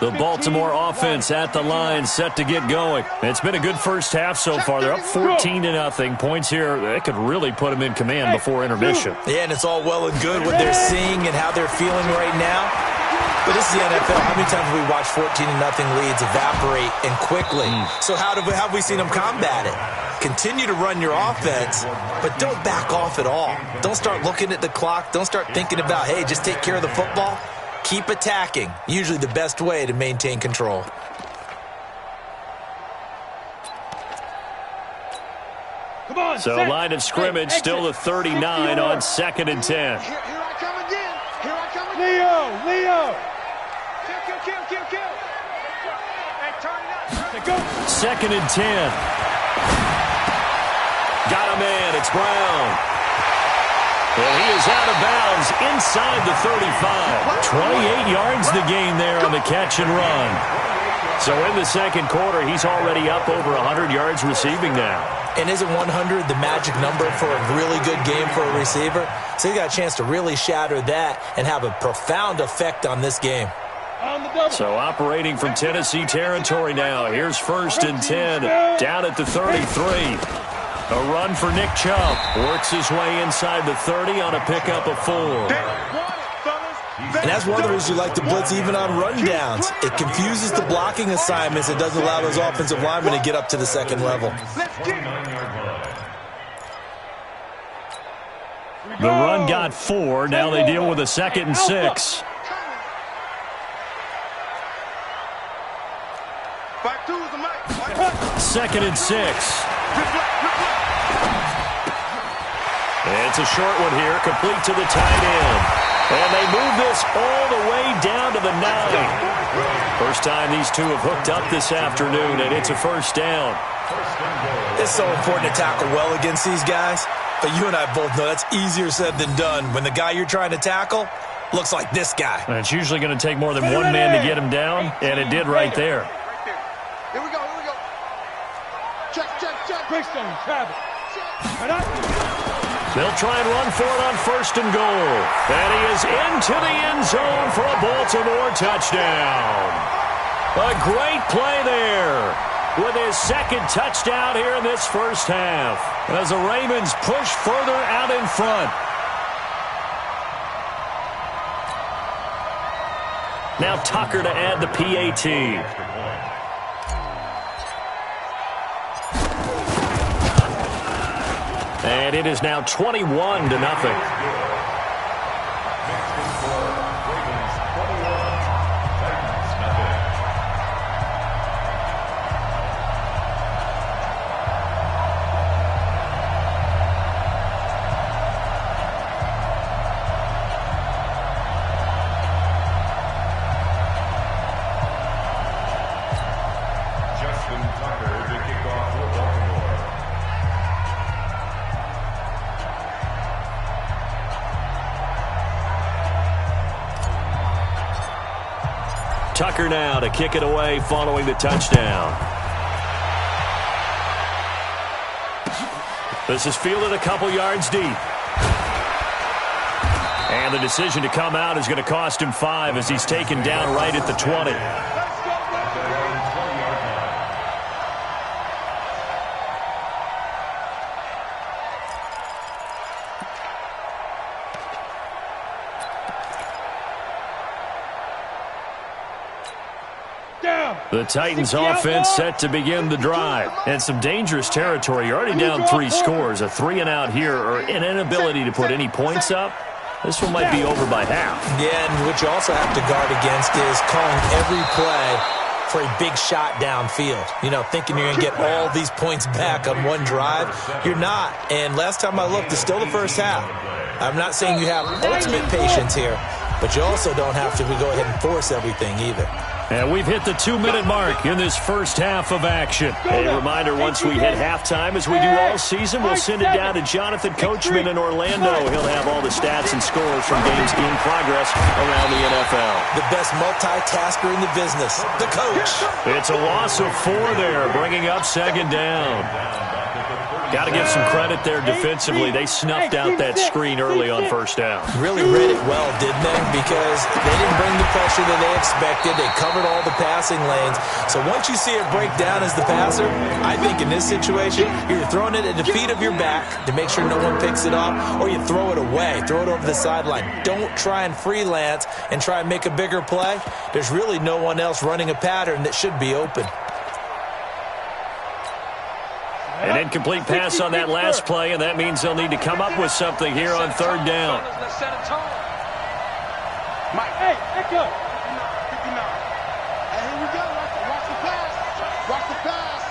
The Baltimore offense at the line, set to get going. It's been a good first half so far. They're up 14-0. Points here, they could really put them in command before intermission. Yeah, and it's all well and good what they're seeing and how they're feeling right now. But this is the NFL. How many times have we watched 14-0 leads evaporate and quickly? So how have we seen them combat it? Continue to run your offense, but don't back off at all. Don't start looking at the clock. Don't start thinking about, hey, just take care of the football. Keep attacking. Usually the best way to maintain control. Come on, so line of scrimmage still the 39 on 2nd and 10. Here I come again. Here I come again. Leo. Kill. Hey, turn it up. 2nd and 10. Got a man. It's Brown. Well, he is out of bounds inside the 35. 28 yards the gain there on the catch and run. So in the second quarter, he's already up over 100 yards receiving now. And isn't 100 the magic number for a really good game for a receiver? So he got a chance to really shatter that and have a profound effect on this game. So operating from Tennessee territory now. Here's 1st and 10 down at the 33. A run for Nick Chubb. Works his way inside the 30 on a pickup of 4. And that's one of the reasons you like to blitz even on rundowns. It confuses the blocking assignments. It doesn't allow those offensive linemen to get up to the second level. The run got 4. Now they deal with a 2nd and 6. Second and 6. It's a short one here, complete to the tight end. And they move this all the way down to the 9. First time these two have hooked up this afternoon, and it's a 1st down. It's so important to tackle well against these guys. But you and I both know that's easier said than done when the guy you're trying to tackle looks like this guy. And it's usually going to take more than one man to get him down, and it did right there. Here we go. Check. Quickstone, Travis. They'll try and run for it on 1st and goal. And he is into the end zone for a Baltimore touchdown. A great play there with his 2nd touchdown here in this first half as the Ravens push further out in front. Now Tucker to add the PAT. And it is now 21-0. Tucker now to kick it away following the touchdown. This is fielded a couple yards deep. And the decision to come out is going to cost him 5 as he's taken down right at the 20. The Titans offense set to begin the drive. And some dangerous territory. You're already down 3 scores. A 3-and-out here or an inability to put any points up. This one might be over by half. Yeah, and what you also have to guard against is calling every play for a big shot downfield. You know, thinking you're going to get all these points back on one drive. You're not. And last time I looked, it's still the first half. I'm not saying you have ultimate patience here, but you also don't have to go ahead and force everything either. And we've hit the 2-minute mark in this first half of action. A reminder, once we hit halftime, as we do all season, we'll send it down to Jonathan Coachman in Orlando. He'll have all the stats and scores from games in progress around the NFL. The best multitasker in the business, the coach. It's a loss of 4 there, bringing up second down. Got to give some credit there defensively. They snuffed out that screen early on first down. Really read it well, didn't they? Because they didn't bring the pressure that they expected. They covered all the passing lanes. So once you see it break down as the passer, I think in this situation, you're throwing it at the feet of your back to make sure no one picks it up, or you throw it away. Throw it over the sideline. Don't try and freelance and try and make a bigger play. There's really no one else running a pattern that should be open. An incomplete pass on that last play, and that means they'll need to come up with something here on third down. Mike, hey, Echo. 59. Hey, here we go. Watch the pass. Watch the pass.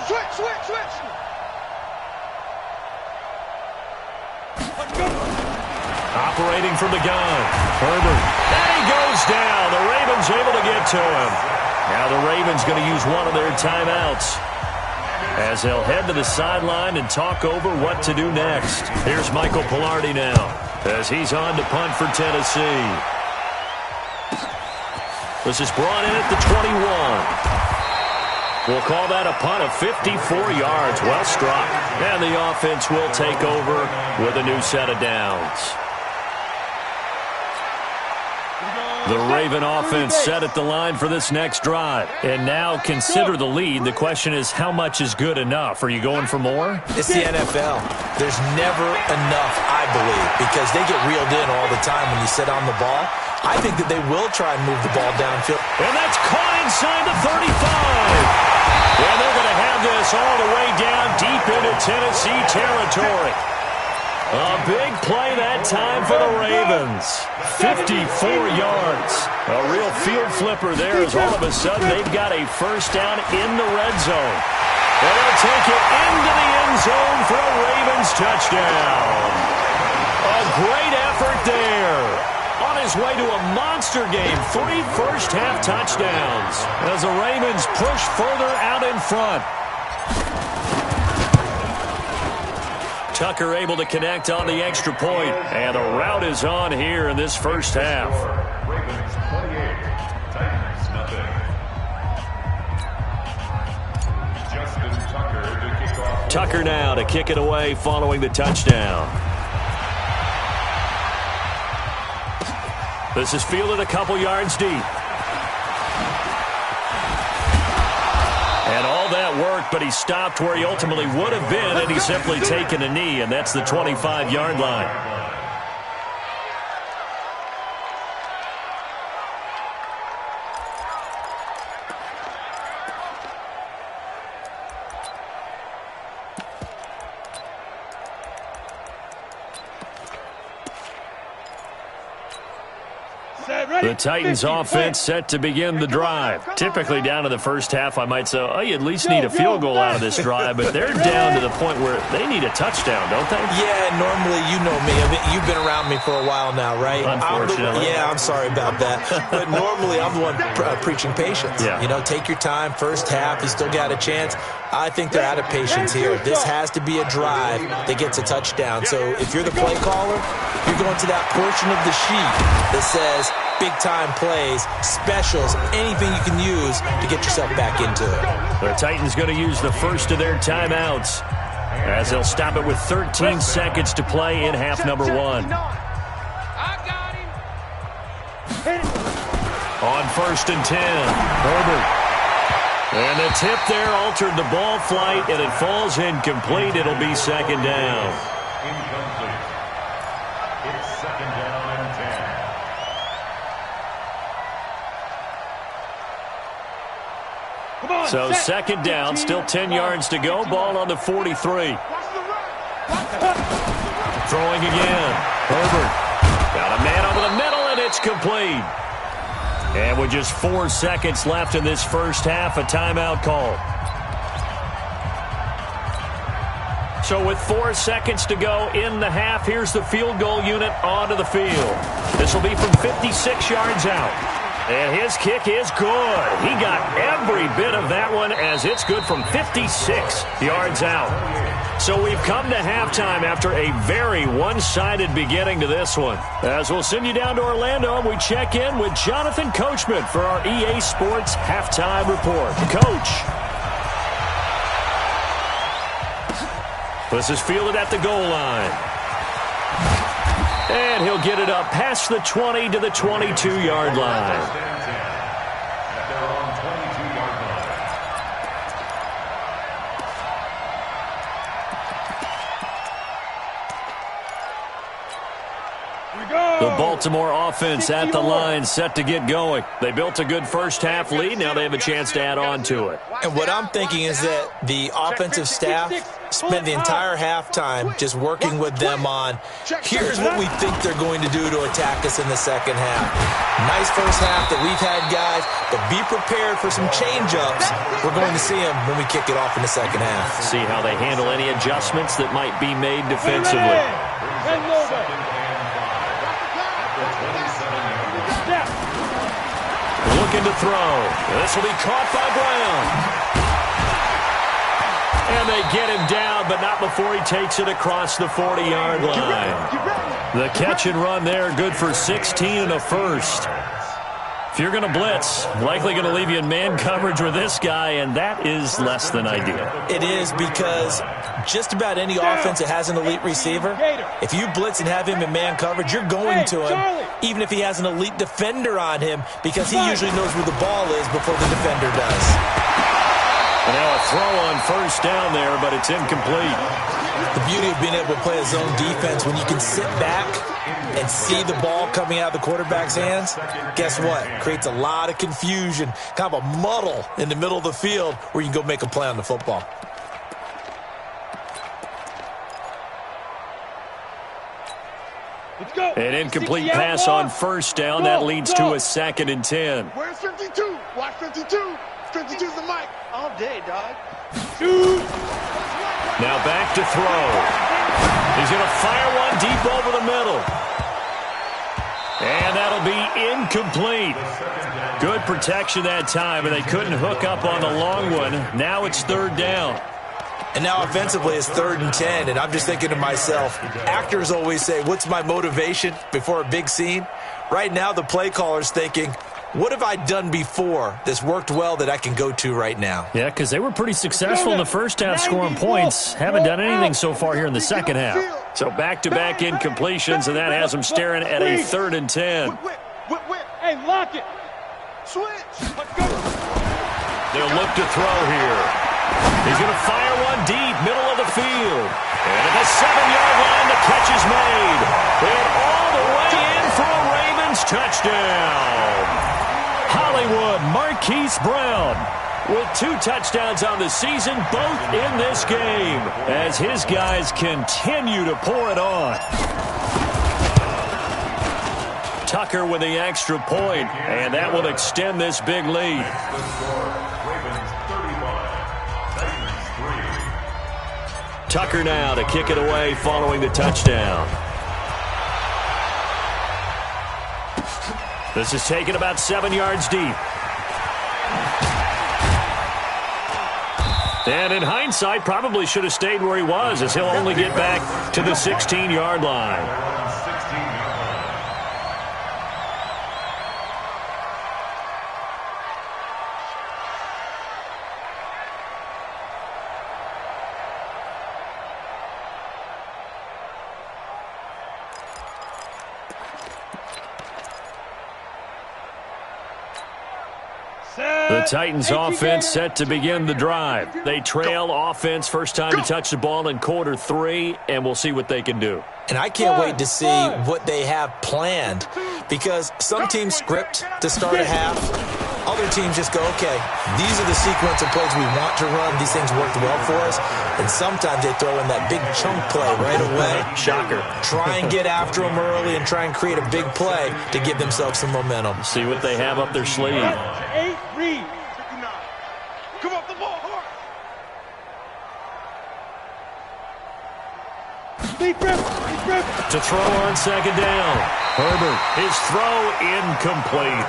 Switch. Operating from the gun. Herbert. And he goes down. The Ravens able to get to him. Now the Ravens going to use one of their timeouts, as they'll head to the sideline and talk over what to do next. Here's Michael Pilardi now, as he's on to punt for Tennessee. This is brought in at the 21. We'll call that a punt of 54 yards. Well struck. And the offense will take over with a new set of downs. The Raven offense set at the line for this next drive. And now consider the lead. The question is, how much is good enough? Are you going for more? It's the NFL. There's never enough, I believe, because they get reeled in all the time when you sit on the ball. I think that they will try and move the ball downfield. And that's caught inside the 35. And they're going to have this all the way down deep into Tennessee territory. A big play that time for the Ravens. 54 yards. A real field flipper there, as all of a sudden they've got a first down in the red zone. And they'll take it into the end zone for a Ravens touchdown. A great effort there. On his way to a monster game. 3 first-half touchdowns as the Ravens push further out in front. Tucker able to connect on the extra point, and the route is on here in this first half. Ravens 28, Titans nothing. Justin Tucker to kick off. Tucker now to kick it away following the touchdown. This is fielded a couple yards deep. And all that worked, but he stopped where he ultimately would have been, and he's simply taken a knee, and that's the 25-yard line. The Titans offense set to begin the drive. Typically down to the first half, I might say, oh, you at least need a field goal out of this drive, but they're down to the point where they need a touchdown, don't they? Yeah, normally, you know me. I mean, you've been around me for a while now, right? Unfortunately. I'm sorry about that. But normally, I'm the one preaching patience. Yeah. You know, take your time. First half, you still got a chance. I think they're out of patience here. This has to be a drive that gets a touchdown. So if you're the play caller, you're going to that portion of the sheet that says big-time plays, specials, anything you can use to get yourself back into it. The Titans going to use the first of their timeouts, as they'll stop it with 13 seconds to play in half number 1. I got him. On 1st and 10, Herbert. And the tip there altered the ball flight, and it falls incomplete. It'll be second down. Incomplete. It's second down and 10. So second down, still 10 yards to go. Ball on the 43. Throwing again. Herbert. Got a man over the middle, and it's complete. And with just 4 seconds left in this first half, a timeout call. So with 4 seconds to go in the half, here's the field goal unit onto the field. This will be from 56 yards out. And his kick is good. He got every bit of that one as it's good from 56 yards out. So we've come to halftime after a very one-sided beginning to this one. As we'll send you down to Orlando, and we check in with Jonathan Coachman for our EA Sports Halftime Report. Coach. This is fielded at the goal line. And he'll get it up past the 20 to the 22-yard line. The Baltimore offense at the line, set to get going. They built a good first-half lead. Now they have a chance to add on to it. And what I'm thinking is that the offensive staff spent the entire halftime just working with them on, here's what we think they're going to do to attack us in the second half. Nice first half that we've had, guys, but be prepared for some change-ups. We're going to see them when we kick it off in the second half. See how they handle any adjustments that might be made defensively. Looking to throw. This will be caught by Brown. And they get him down, but not before he takes it across the 40-yard line. The catch and run there, good for 16 and a first. If you're going to blitz, likely going to leave you in man coverage with this guy, and that is less than ideal. It is, because just about any offense that has an elite receiver, if you blitz and have him in man coverage, you're going to him, even if he has an elite defender on him, because he usually knows where the ball is before the defender does. And now a throw on first down there, but it's incomplete. The beauty of being able to play a zone defense, when you can sit back and see the ball coming out of the quarterback's hands, guess what? Creates a lot of confusion, kind of a muddle in the middle of the field where you can go make a play on the football. An incomplete pass on first down. That leads to a 2nd and 10. Where's 52? Watch 52. 52's the mic. All day, dog. Shoot. Now back to throw. He's going to fire one deep over the middle. And that'll be incomplete. Good protection that time, and they couldn't hook up on the long one. Now it's 3rd down. And now offensively it's 3rd and 10, and I'm just thinking to myself, actors always say, what's my motivation before a big scene? Right now the play caller's thinking, what have I done before that's worked well that I can go to right now? Yeah, because they were pretty successful in the first half scoring points. Haven't done anything so far here in the second half. So back-to-back incompletions, and that has them staring at a 3rd and 10. Hey, lock it. Switch. Let's go. They'll look to throw here. He's going to fire one deep, middle of the field. And at the 7-yard line, the catch is made. And all the way in for a Ravens touchdown. Hollywood Marquise Brown with 2 touchdowns on the season, both in this game, as his guys continue to pour it on. Tucker with the extra point, and that will extend this big lead. Tucker now to kick it away following the touchdown. This is taken about 7 yards deep. And in hindsight, probably should have stayed where he was, as he'll only get back to the 16-yard line. The Titans offense set to begin the drive. They trail offense, first time to touch the ball in quarter 3, and we'll see what they can do. And I can't wait to see what they have planned, because some teams script to start a half. Other teams just go, okay, these are the sequence of plays we want to run. These things worked well for us. And sometimes they throw in that big chunk play right away. Shocker. Try and get after them early and try and create a big play to give themselves some momentum. See what they have up their sleeve. 8 read. Come off the ball. To throw on second down. Herbert, his throw incomplete.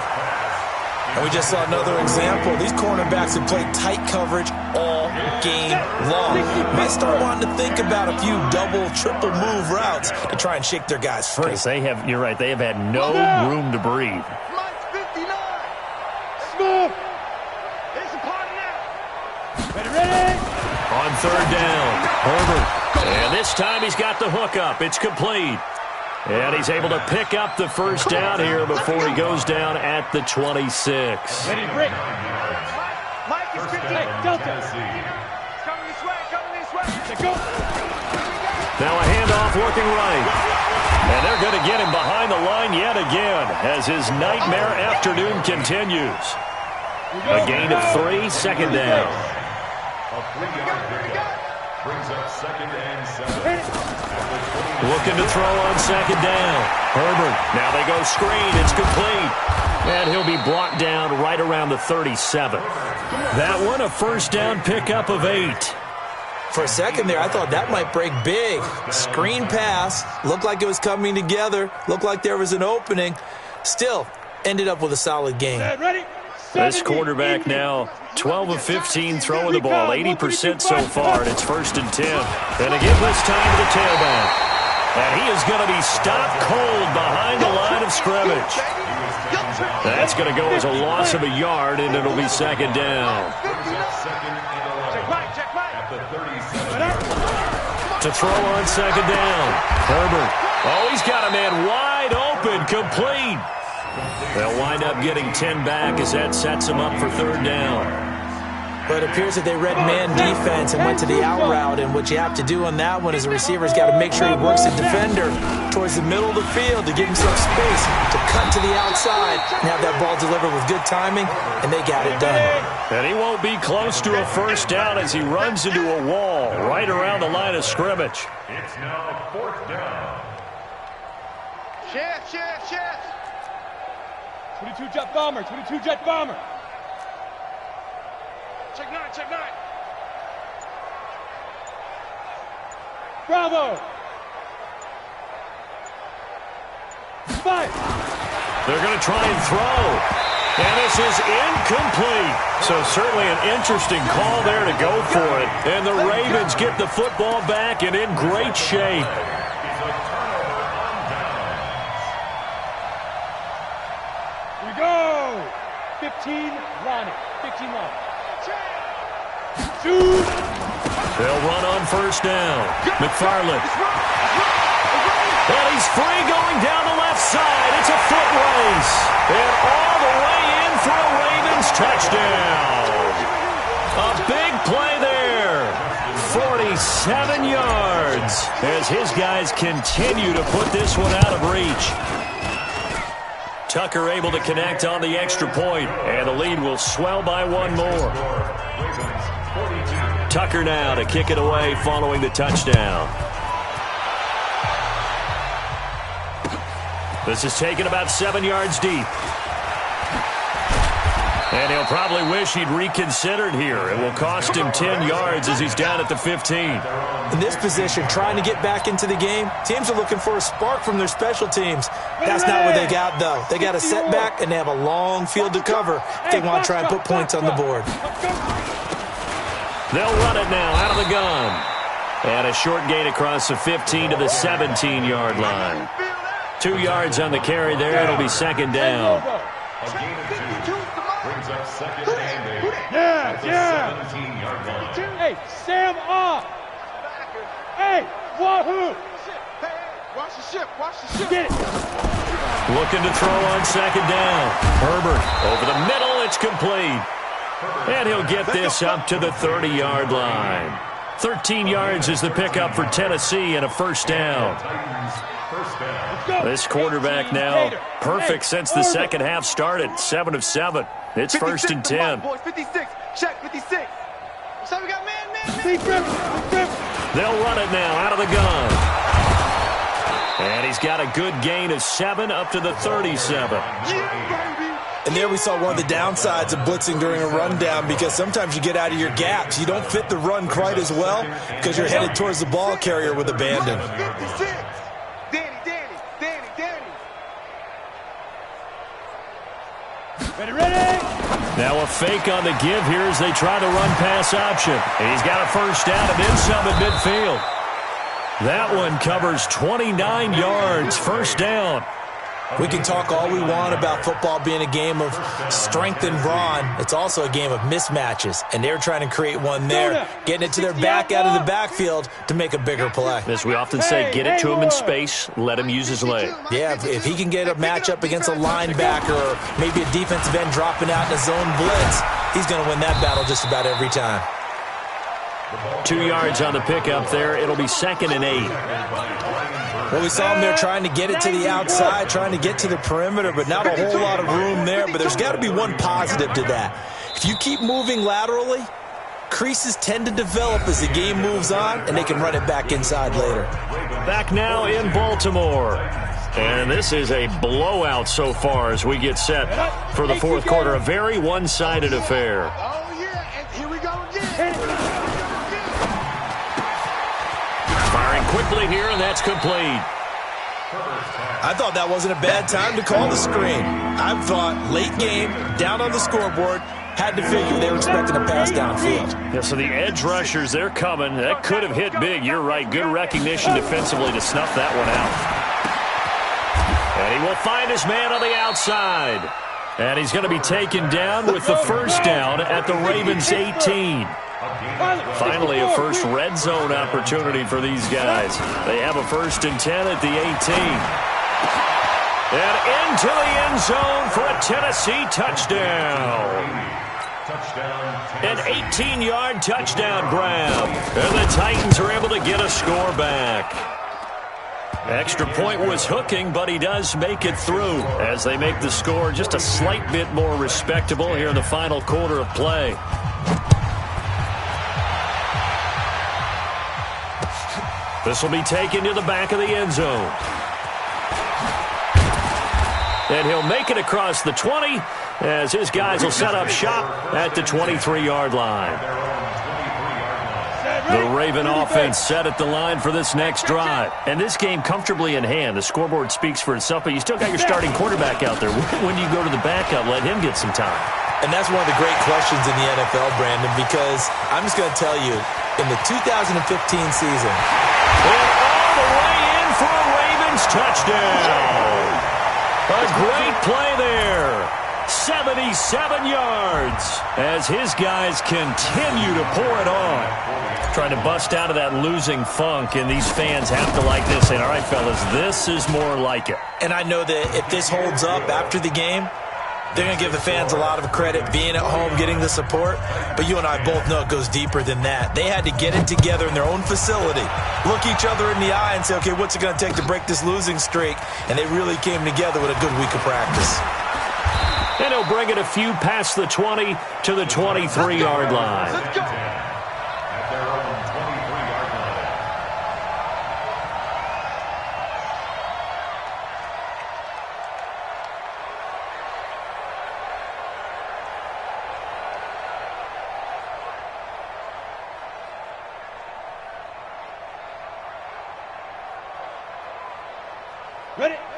And we just saw another example. These cornerbacks have played tight coverage all game long. Might start wanting to think about a few double, triple move routes to try and shake their guys free. Because you're right, they have had no room to breathe. Mike's 59. Smooth. Here's a part now. Ready. On third down, Herbert. And this time he's got the hook up. It's complete. And he's able to pick up the first down here before he goes down at the 26. Ready, break. Mike is 58. Hey, Delta. Coming this way, coming this way. Let's go. Now a handoff looking right. And they're going to get him behind the line yet again as his nightmare afternoon continues. A gain of 3, second down. A 3-yard pickup brings up 2nd and 7. Looking to throw on second down. Herbert. Now they go screen. It's complete. And he'll be blocked down right around the 37. That one, a first down pickup of 8. For a second there, I thought that might break big. Screen pass. Looked like it was coming together. Looked like there was an opening. Still, ended up with a solid game. Ready. This quarterback now 12 of 15 throwing the ball, 80% so far, and it's 1st and 10. And again this time to the tailback. And he is going to be stopped cold behind the line of scrimmage. That's going to go as a loss of a yard, and it'll be second down. To throw on second down, Herbert. Oh, he's got a man wide open, complete. They'll wind up getting 10 back as that sets them up for third down. But it appears that they read man defense and went to the out route, and what you have to do on that one is the receiver's got to make sure he works the defender towards the middle of the field to give himself space to cut to the outside and have that ball delivered with good timing, and they got it done. And he won't be close to a first down as he runs into a wall right around the line of scrimmage. It's now 4th down. Chef. 22 jet bomber. Check 9. Bravo. 5. They're going to try and throw. And this is incomplete. So certainly an interesting call there to go for it. And the Ravens get the football back and in great shape. Here we go. 15 line. Shoot. They'll run on first down. McFarland. And he's free going down the left side. It's a foot race. And all the way in for a Ravens touchdown. A big play there. 47 yards as his guys continue to put this one out of reach. Tucker able to connect on the extra point, and the lead will swell by one more. Tucker now to kick it away following the touchdown. This is taken about 7 yards deep. And he'll probably wish he'd reconsidered here. It will cost him 10 yards as he's down at the 15. In this position, trying to get back into the game, teams are looking for a spark from their special teams. That's not what they got, though. They got a setback, and they have a long field to cover if they want to try and put points on the board. They'll run it now out of the gun. And a short gain across the 15 to the 17-yard line. 2 yards on the carry there. It'll be second down. A gain of 2 brings up 2nd and 8. Yeah. 17-yard line. Hey, Sam off. Hey, wahoo. Hey, watch the ship. Get it. Looking to throw on second down. Herbert over the middle. It's complete. And he'll get this up to the 30-yard line. 13 yards is the pickup for Tennessee and a first down. This quarterback now perfect since the second half started. 7 of 7. It's 1st and 10. 56. Check 56. So we got man. They'll run it now out of the gun. And he's got a good gain of 7 up to the 37. Yeah, baby. And there we saw one of the downsides of blitzing during a rundown, because sometimes you get out of your gaps. You don't fit the run quite as well because you're headed towards the ball carrier with abandon. 56. Danny. Ready. Now a fake on the give here as they try the run-pass option. And he's got a first down and then some at midfield. That one covers 29 yards, first down. We can talk all we want about football being a game of strength and brawn. It's also a game of mismatches, and they're trying to create one there, getting it to their back out of the backfield to make a bigger play. As we often say, get it to him in space, let him use his leg. Yeah, if he can get a matchup against a linebacker or maybe a defensive end dropping out in a zone blitz, he's going to win that battle just about every time. 2 yards on the pickup there. It'll be 2nd and 8. Well, we saw him there trying to get it to the outside, trying to get to the perimeter, but not a whole lot of room there. But there's got to be one positive to that. If you keep moving laterally, creases tend to develop as the game moves on, and they can run it back inside later. Back now in Baltimore. And this is a blowout so far as we get set for the fourth quarter. A very one-sided affair. Oh, yeah, and here we go again. Firing quickly here, and that's complete. I thought that wasn't a bad time to call the screen. I thought late game, down on the scoreboard, had to figure they were expecting a pass downfield. Yeah, so the edge rushers, they're coming. That could have hit big. You're right. Good recognition defensively to snuff that one out. And he will find his man on the outside. And he's going to be taken down with the first down at the Ravens' 18. Finally, a first red zone opportunity for these guys. They have a 1st and 10 at the 18. And into the end zone for a Tennessee touchdown. An 18-yard touchdown grab. And the Titans are able to get a score back. Extra point was hooking, but he does make it through as they make the score just a slight bit more respectable here in the final quarter of play. This will be taken to the back of the end zone. And he'll make it across the 20 as his guys will set up shop at the 23-yard line. The Raven offense set at the line for this next drive. And this game comfortably in hand. The scoreboard speaks for itself, but you still got your starting quarterback out there. When do you go to the backup? Let him get some time. And that's one of the great questions in the NFL, Brandon, because I'm just going to tell you, in the 2015 season, and all the way in for a Ravens touchdown. A great play there. 77 yards as his guys continue to pour it on. Trying to bust out of that losing funk, and these fans have to like this. And all right, fellas, this is more like it. And I know that if this holds up after the game, they're going to give the fans a lot of credit being at home, getting the support. But you and I both know it goes deeper than that. They had to get it together in their own facility, look each other in the eye and say, okay, what's it going to take to break this losing streak? And they really came together with a good week of practice. And he'll bring it a few past the 20 to the 23-yard line. At their own 23-yard line.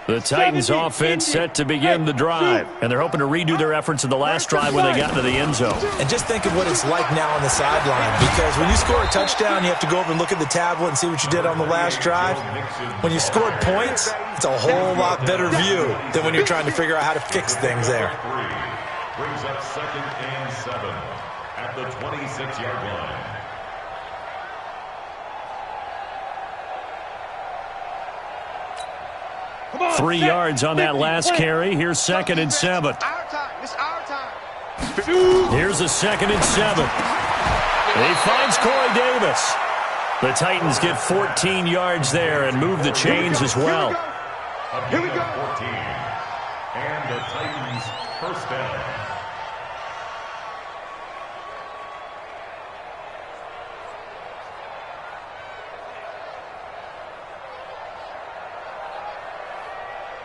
The Titans offense set to begin the drive, and they're hoping to redo their efforts in the last drive when they got into the end zone. And just think of what it's like now on the sideline, because when you score a touchdown, you have to go over and look at the tablet and see what you did on the last drive. When you scored points, it's a whole lot better view than when you're trying to figure out how to fix things there. Brings up 2nd and 7 at the 26-yard line. Come on, 3 yards on that last carry. Here's 2nd and 7. It's our time. Here's a 2nd and 7. He finds Corey Davis. The Titans get 14 yards there and move the chains as well. Here we go. 14. And the Titans first down.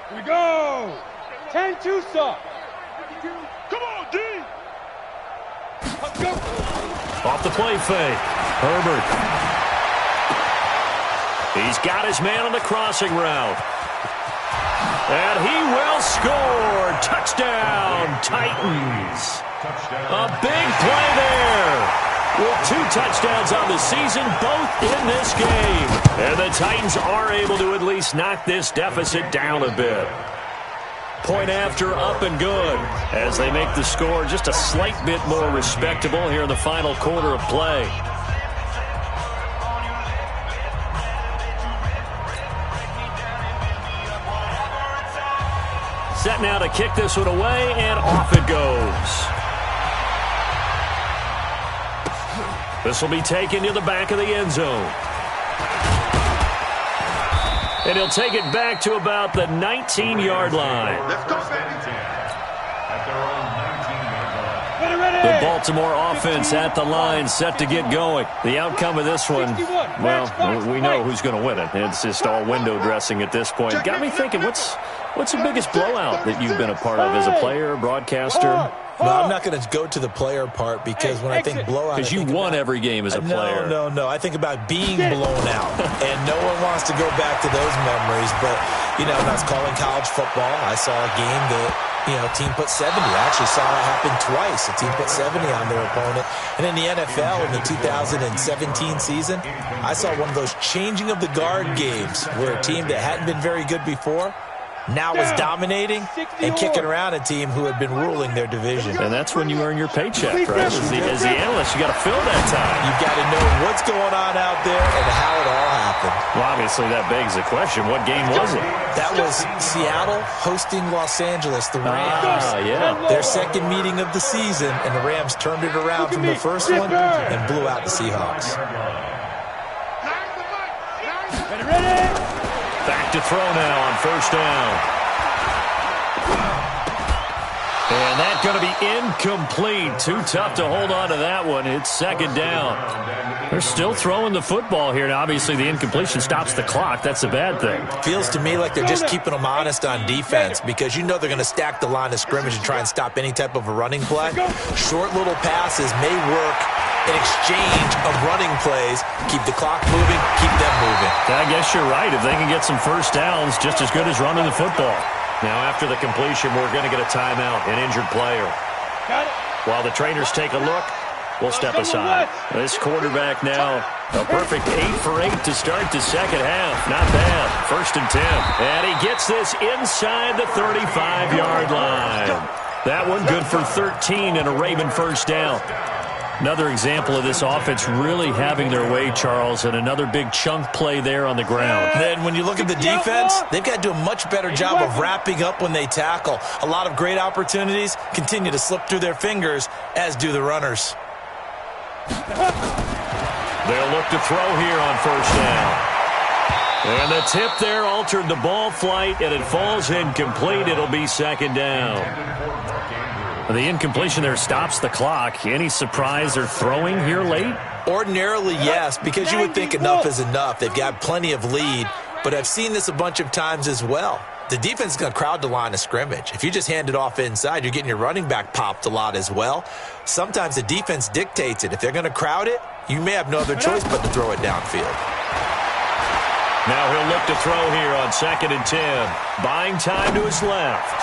Here we go. 10-2 stop. Come on, D. Let's go. Off the play fake. Herbert. He's got his man on the crossing route. And he will score. Touchdown, Titans. A big play there. With 2 touchdowns on the season, both in this game. And the Titans are able to at least knock this deficit down a bit. Point after, up and good, as they make the score just a slight bit more respectable here in the final quarter of play. Set now to kick this one away, and off it goes. This will be taken to the back of the end zone. And he'll take it back to about the 19-yard line. Let's go, baby. At their own 19-yard line. The Baltimore offense at the line, set to get going. The outcome of this one, well, we know who's going to win it. It's just all window dressing at this point. Got me thinking, what's the biggest blowout that you've been a part of as a player, broadcaster? No, I'm not going to go to the player part because when I think blowout... Because you won every game as a player. No. I think about being blown out. And no one wants to go back to those memories. But, when I was calling college football, I saw a game that, a team put 70. I actually saw it happen twice. A team put 70 on their opponent. And in the NFL, in the 2017 season, I saw one of those changing of the guard games where a team that hadn't been very good before now was dominating and kicking around a team who had been ruling their division. And that's when you earn your paycheck, right? As the analyst, you got to fill that time. You've got to know what's going on out there and how it all happened. Well, obviously, that begs the question, what game was it? That was Seattle hosting Los Angeles, the Rams. Yeah. Their second meeting of the season, and the Rams turned it around from the first one and blew out the Seahawks. Ready? Back to throw now on first down. And that's going to be incomplete. Too tough to hold on to that one. It's second down. They're still throwing the football here. Now, obviously, the incompletion stops the clock. That's a bad thing. Feels to me like they're just keeping them honest on defense because they're going to stack the line of scrimmage and try and stop any type of a running play. Short little passes may work in exchange of running plays. Keep the clock moving, keep them moving. I guess you're right. If they can get some first downs, just as good as running the football. Now, after the completion, we're going to get a timeout, an injured player. Got it. While the trainers take a look, we'll step aside. This quarterback now, a perfect 8 for 8 to start the second half. Not bad. First and 10. And he gets this inside the 35-yard line. That one good for 13 and a Raven first down. Another example of this offense really having their way, Charles, and another big chunk play there on the ground. Then when you look at the defense, they've got to do a much better job of wrapping up when they tackle. A lot of great opportunities continue to slip through their fingers, as do the runners. They'll look to throw here on first down. And the tip there altered the ball flight, and it falls incomplete. It'll be second down. The incompletion there stops the clock. Any surprise they're throwing here late? Ordinarily, yes, because you would think enough is enough. They've got plenty of lead, but I've seen this a bunch of times as well. The defense is going to crowd the line of scrimmage. If you just hand it off inside, you're getting your running back popped a lot as well. Sometimes the defense dictates it. If they're going to crowd it, you may have no other choice but to throw it downfield. Now he'll look to throw here on second and 10. Buying time to his left.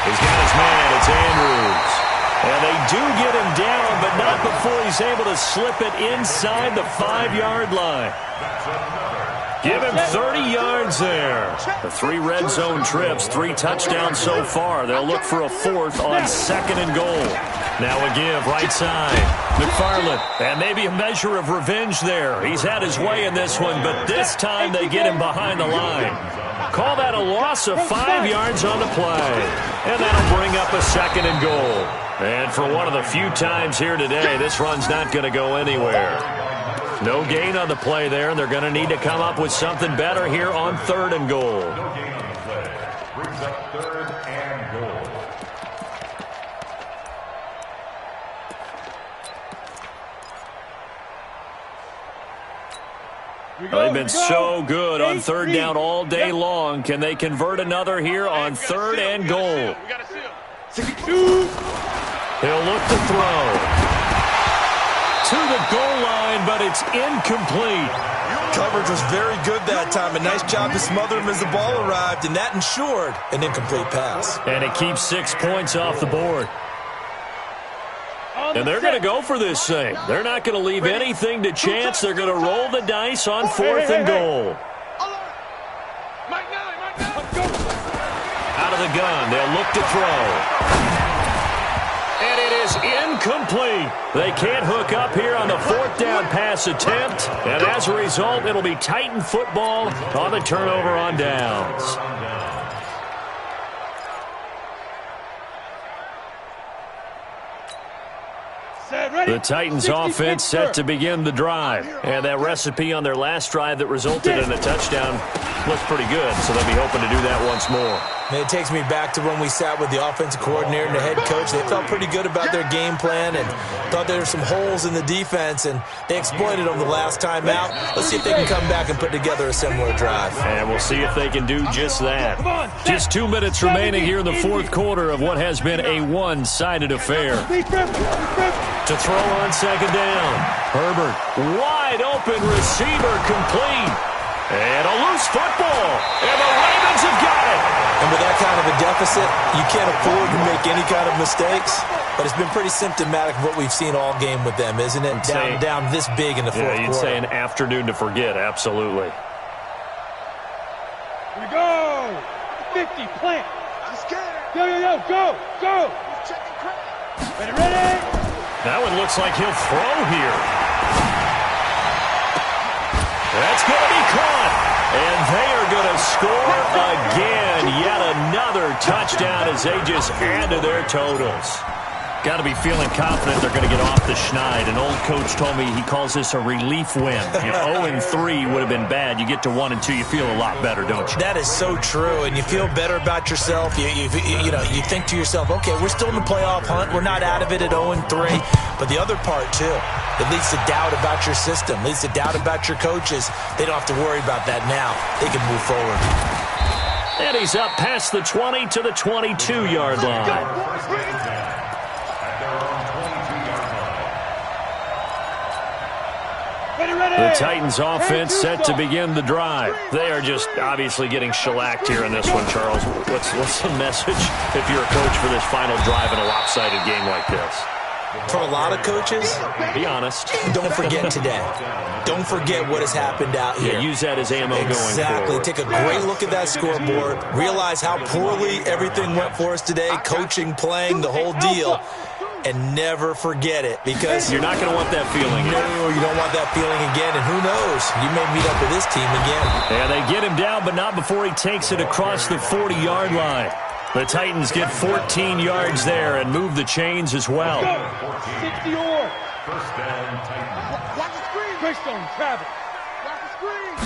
He's got his man. It's Andrews. And they do get him down, but not before he's able to slip it inside the 5-yard line. Give him 30 yards there. The 3 red zone trips, 3 touchdowns so far. They'll look for a 4th on second and goal. Now a give, right side. McFarland, and maybe a measure of revenge there. He's had his way in this one, but this time they get him behind the line. Call that a loss of 5 yards on the play. And that'll bring up a second and goal. And for one of the few times here today, this run's not going to go anywhere. No gain on the play there, and they're going to need to come up with something better here on third and goal. No gain on the play. Brings up third and goal. They've been so good on third down all day long. Can they convert another here on third and goal? He'll look to throw. To the goal line, but it's incomplete. Coverage was very good that time. A nice job to smother him as the ball arrived, and that ensured an incomplete pass. And it keeps 6 points off the board. And they're going to go for this thing. They're not going to leave anything to chance. They're going to roll the dice on 4th and goal. Out of the gun, they'll look to throw. And it is incomplete. They can't hook up here on the 4th down pass attempt. And as a result, it'll be Titan football on the turnover on downs. The Titans offense set to begin the drive. And that recipe on their last drive that resulted in a touchdown looks pretty good, so they'll be hoping to do that once more. And it takes me back to when we sat with the offensive coordinator and the head coach. They felt pretty good about their game plan and thought there were some holes in the defense, and they exploited them the last time out. Let's see if they can come back and put together a similar drive. And we'll see if they can do just that. Just 2 minutes remaining here in the 4th quarter of what has been a one-sided affair. To throw on 2nd down. Herbert, wide open receiver, complete. And a loose football. And the Ravens have got it. And with that kind of a deficit, you can't afford to make any kind of mistakes. But it's been pretty symptomatic of what we've seen all game with them, isn't it? Down this big in the 4th quarter. Yeah, you'd say an afternoon to forget, absolutely. Here we go. 50, plant. I'm scared. Yo, go. Ready. That one looks like he'll throw here. That's going to be caught. And they are going to score again. Yet another touchdown as they just add to their totals. Got to be feeling confident they're going to get off the schneid. An old coach told me he calls this a relief win. 0-3 would have been bad. You get to 1-2, you feel a lot better, don't you? That is so true, and you feel better about yourself. You think to yourself, okay, we're still in the playoff hunt. We're not out of it at 0-3. But the other part, too, it leads to doubt about your system, leads to doubt about your coaches. They don't have to worry about that now. They can move forward. And he's up past the 20 to the 22-yard line. The Titans offense set to begin the drive. They are just obviously getting shellacked here in this one, Charles. What's the message if you're a coach for this final drive in a lopsided game like this? For a lot of coaches, be honest. Don't forget today. Don't forget what has happened out here. Yeah, use that as ammo going forward. Exactly. Take a great look at that scoreboard. Realize how poorly everything went for us today. Coaching, playing, the whole deal. And never forget it, because you're not going to want that feeling. No, you don't want that feeling again. And who knows? You may meet up with this team again. Yeah, they get him down, but not before he takes it across the 40-yard line. The Titans get 14 yards there and move the chains as well. 60 or. First down, Titans. Watch the screen. Greystone, Travis. Watch the screen.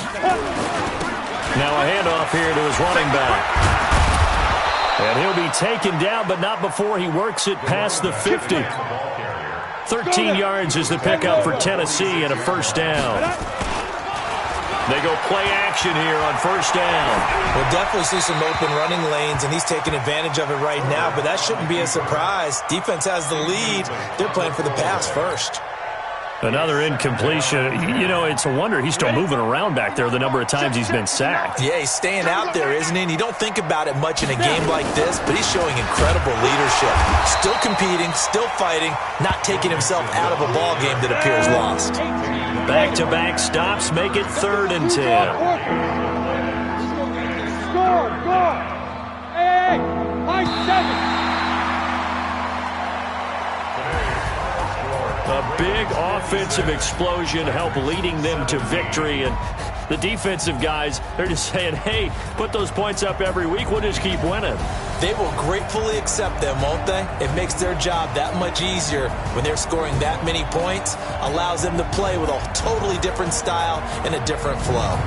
Now a handoff here to his running back. And he'll be taken down, but not before he works it past the 50. 13 yards is the pickup for Tennessee and a first down. They go play action here on first down. We'll definitely see some open running lanes, and he's taking advantage of it right now, but that shouldn't be a surprise. Defense has the lead. They're playing for the pass first. Another incompletion. You know, it's a wonder he's still moving around back there the number of times he's been sacked. Yeah, he's staying out there, isn't he? And you don't think about it much in a game like this, but he's showing incredible leadership. Still competing, still fighting, not taking himself out of a ball game that appears lost. Back-to-back stops make it 3rd and 10. Score, go! Hey, high 7. A big offensive explosion helped leading them to victory, and the defensive guys, they're just saying, hey, put those points up every week, we'll just keep winning. They will gratefully accept them, won't they? It makes their job that much easier when they're scoring that many points, allows them to play with a totally different style and a different flow.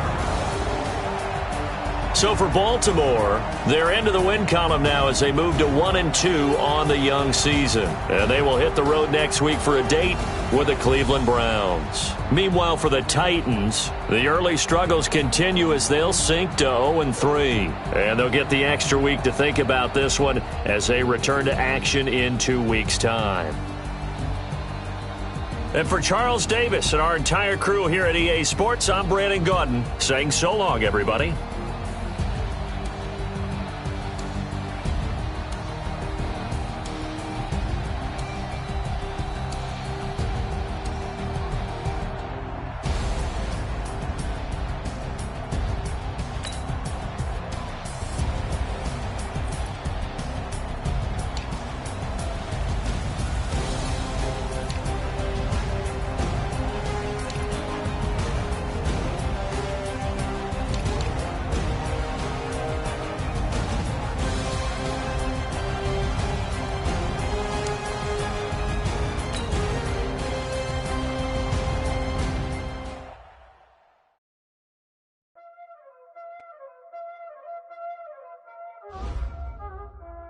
So for Baltimore, they're into the win column now as they move to 1-2 on the young season. And they will hit the road next week for a date with the Cleveland Browns. Meanwhile, for the Titans, the early struggles continue as they'll sink to 0-3. And they'll get the extra week to think about this one as they return to action in 2 weeks' time. And for Charles Davis and our entire crew here at EA Sports, I'm Brandon Gaudin saying so long, everybody.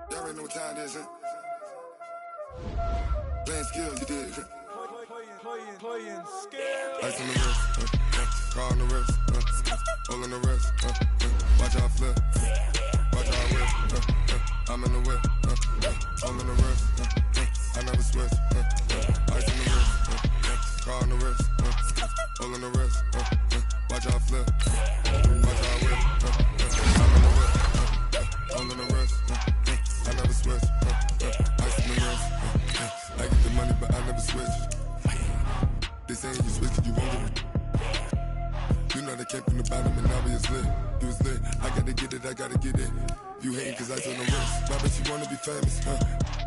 Y'all already know what time it is, huh? Playing skills, you did, huh? Playing skills. Ice on the wrist, car on the wrist, hole in the wrist, watch how I flip, watch how I whip, I'm in the whip, hole in the wrist, I never switch, ice on the wrist, car on the wrist, hole in the wrist, watch how I flip, watch how I whip, I'm in the whip, hole in the wrist, I never switch, ice in the wrist, I get the money but I never switch. They saying you switch, you won't get it. You know they came from the bottom and now we is lit. You was lit, I gotta get it, I gotta get it. You hating cause I told them wrist. My bitch, you wanna be famous,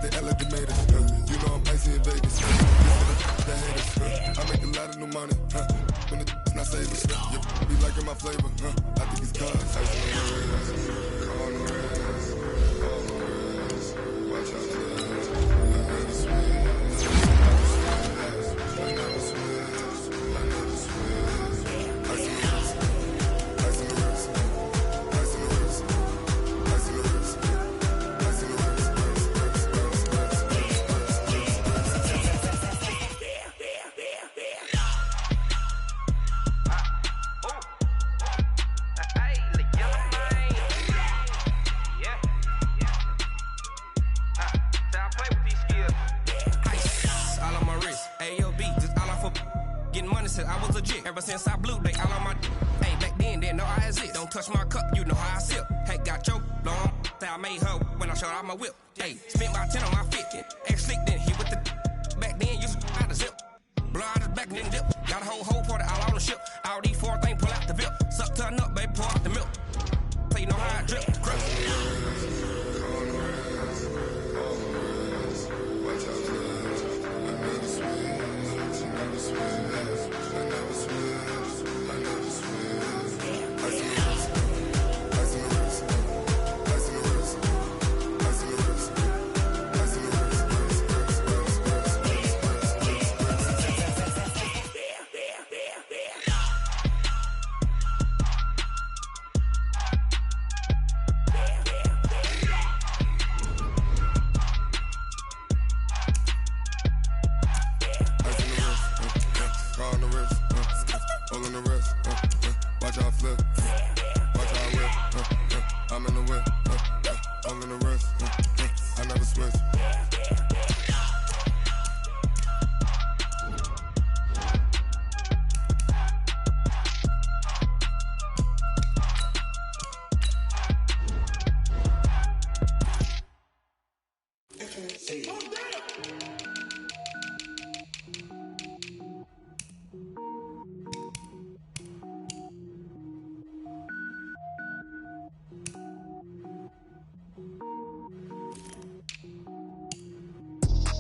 They elevated us, You know I'm icy in Vegas, the haters, I make a lot of new money, When it's not savings, you be liking my flavor, I think it's cause ice on the wrist, on the wrist, on the wrist. Watch out, I never switch, I never switch. Ever since I blew, they all on my hey, back then, didn't know I exist. Don't touch my cup, you know how I sip. Hey, got your long, say I made her when I showed out my whip. Hey, spent about 10 on my fit. Ex-slick, then hit with the back then, used to out the zip. Blow out his back, then dip. Got a whole party all on the ship. All these four things, pull out the VIP. Suck to a nut, baby, pour out the milk. So you know how I drip.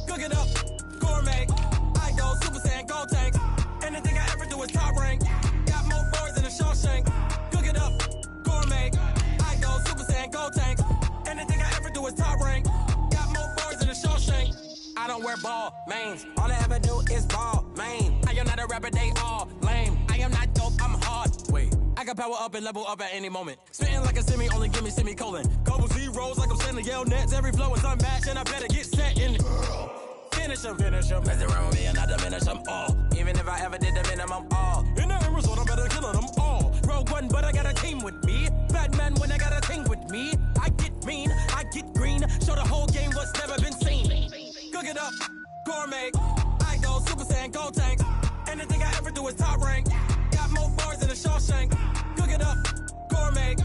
Cook it up, gourmet. I go Super Saiyan, gold tank. Anything I ever do is top rank. Got more boys than a Shawshank. Cook it up, gourmet. I go Super Saiyan, gold tank. Anything I ever do is top rank. Got more boys than a Shawshank. I don't wear ball mains. All I ever do is ball main. I am not a rapper, they all lame. I am not dope, I'm hard. Wait, I got can power up and level up at any moment. Spitting like a semi, only give me semicolon. Couple zeros like I'm sending yell nets. Every flow is unmatched, and I better get set in. Finish him. Mess around with me and I diminish them all. Even if I ever did the minimum, all. In the end result, I'm better killing them all. Rogue One, but I got a team with me. Batman when I got a team with me. I get mean, I get green. Show the whole game what's never been seen. Cook it up, gourmet. I go Super Saiyan, Gold Tanks. Anything I ever do is top rank. Got more bars than a Shawshank. Cook it up, gourmet.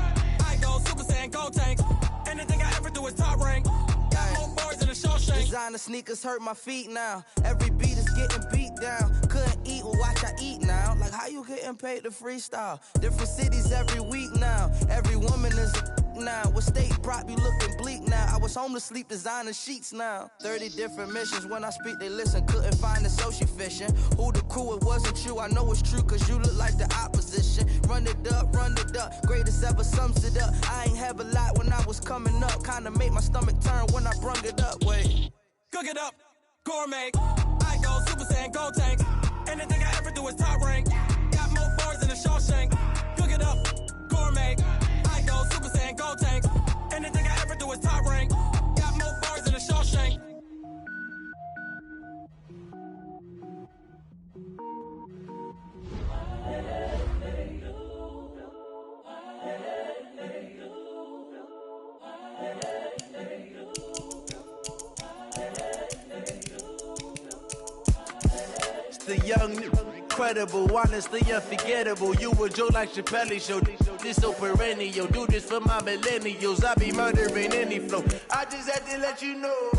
I go Super Saiyan, Gold Tanks. Anything I ever do is top rank. Got more bars than a Shawshank. Designer sneakers hurt my feet now. Every beat is getting beat down. Couldn't eat, well watch I eat now. Like how you getting paid to freestyle? Different cities every week now. Every woman is a now. What state brought me looking bleak now? I was home to sleep designing sheets now. 30 different missions. When I speak they listen. Couldn't find the social fishing. Who the crew? It wasn't you. I know it's true cause you look like the opposition. Run it up. Greatest ever sums it up. I ain't have a lot when I was coming up. Kinda made my stomach turn when I brung it up. Wait. Cook it up, gourmet. I go Super Saiyan, Gold Tanks. Anything I ever do is top rank. Got more bars than a Shawshank. Cook it up, gourmet. I go Super Saiyan, Gold Tanks. Anything I ever do is top rank. Got more bars than a Shawshank. The young, incredible, honestly unforgettable. You a Joe like Chappelle show. This so perennial. Do this for my millennials. I be murdering any flow. I just had to let you know.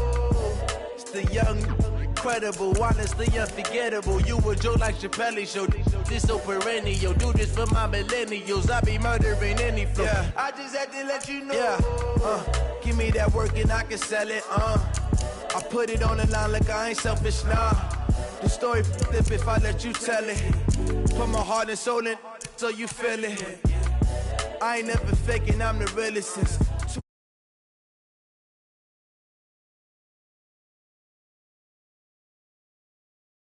It's the young, incredible, honestly unforgettable. You a Joe like Chappelle show. This so perennial. Do this for my millennials. I be murdering any flow. Yeah. I just had to let you know. Yeah. Give me that work and I can sell it. I put it on the line like I ain't selfish, nah. The story flip if I let you tell it. Put my heart and soul in so you feel it. I ain't never faking, I'm the realest.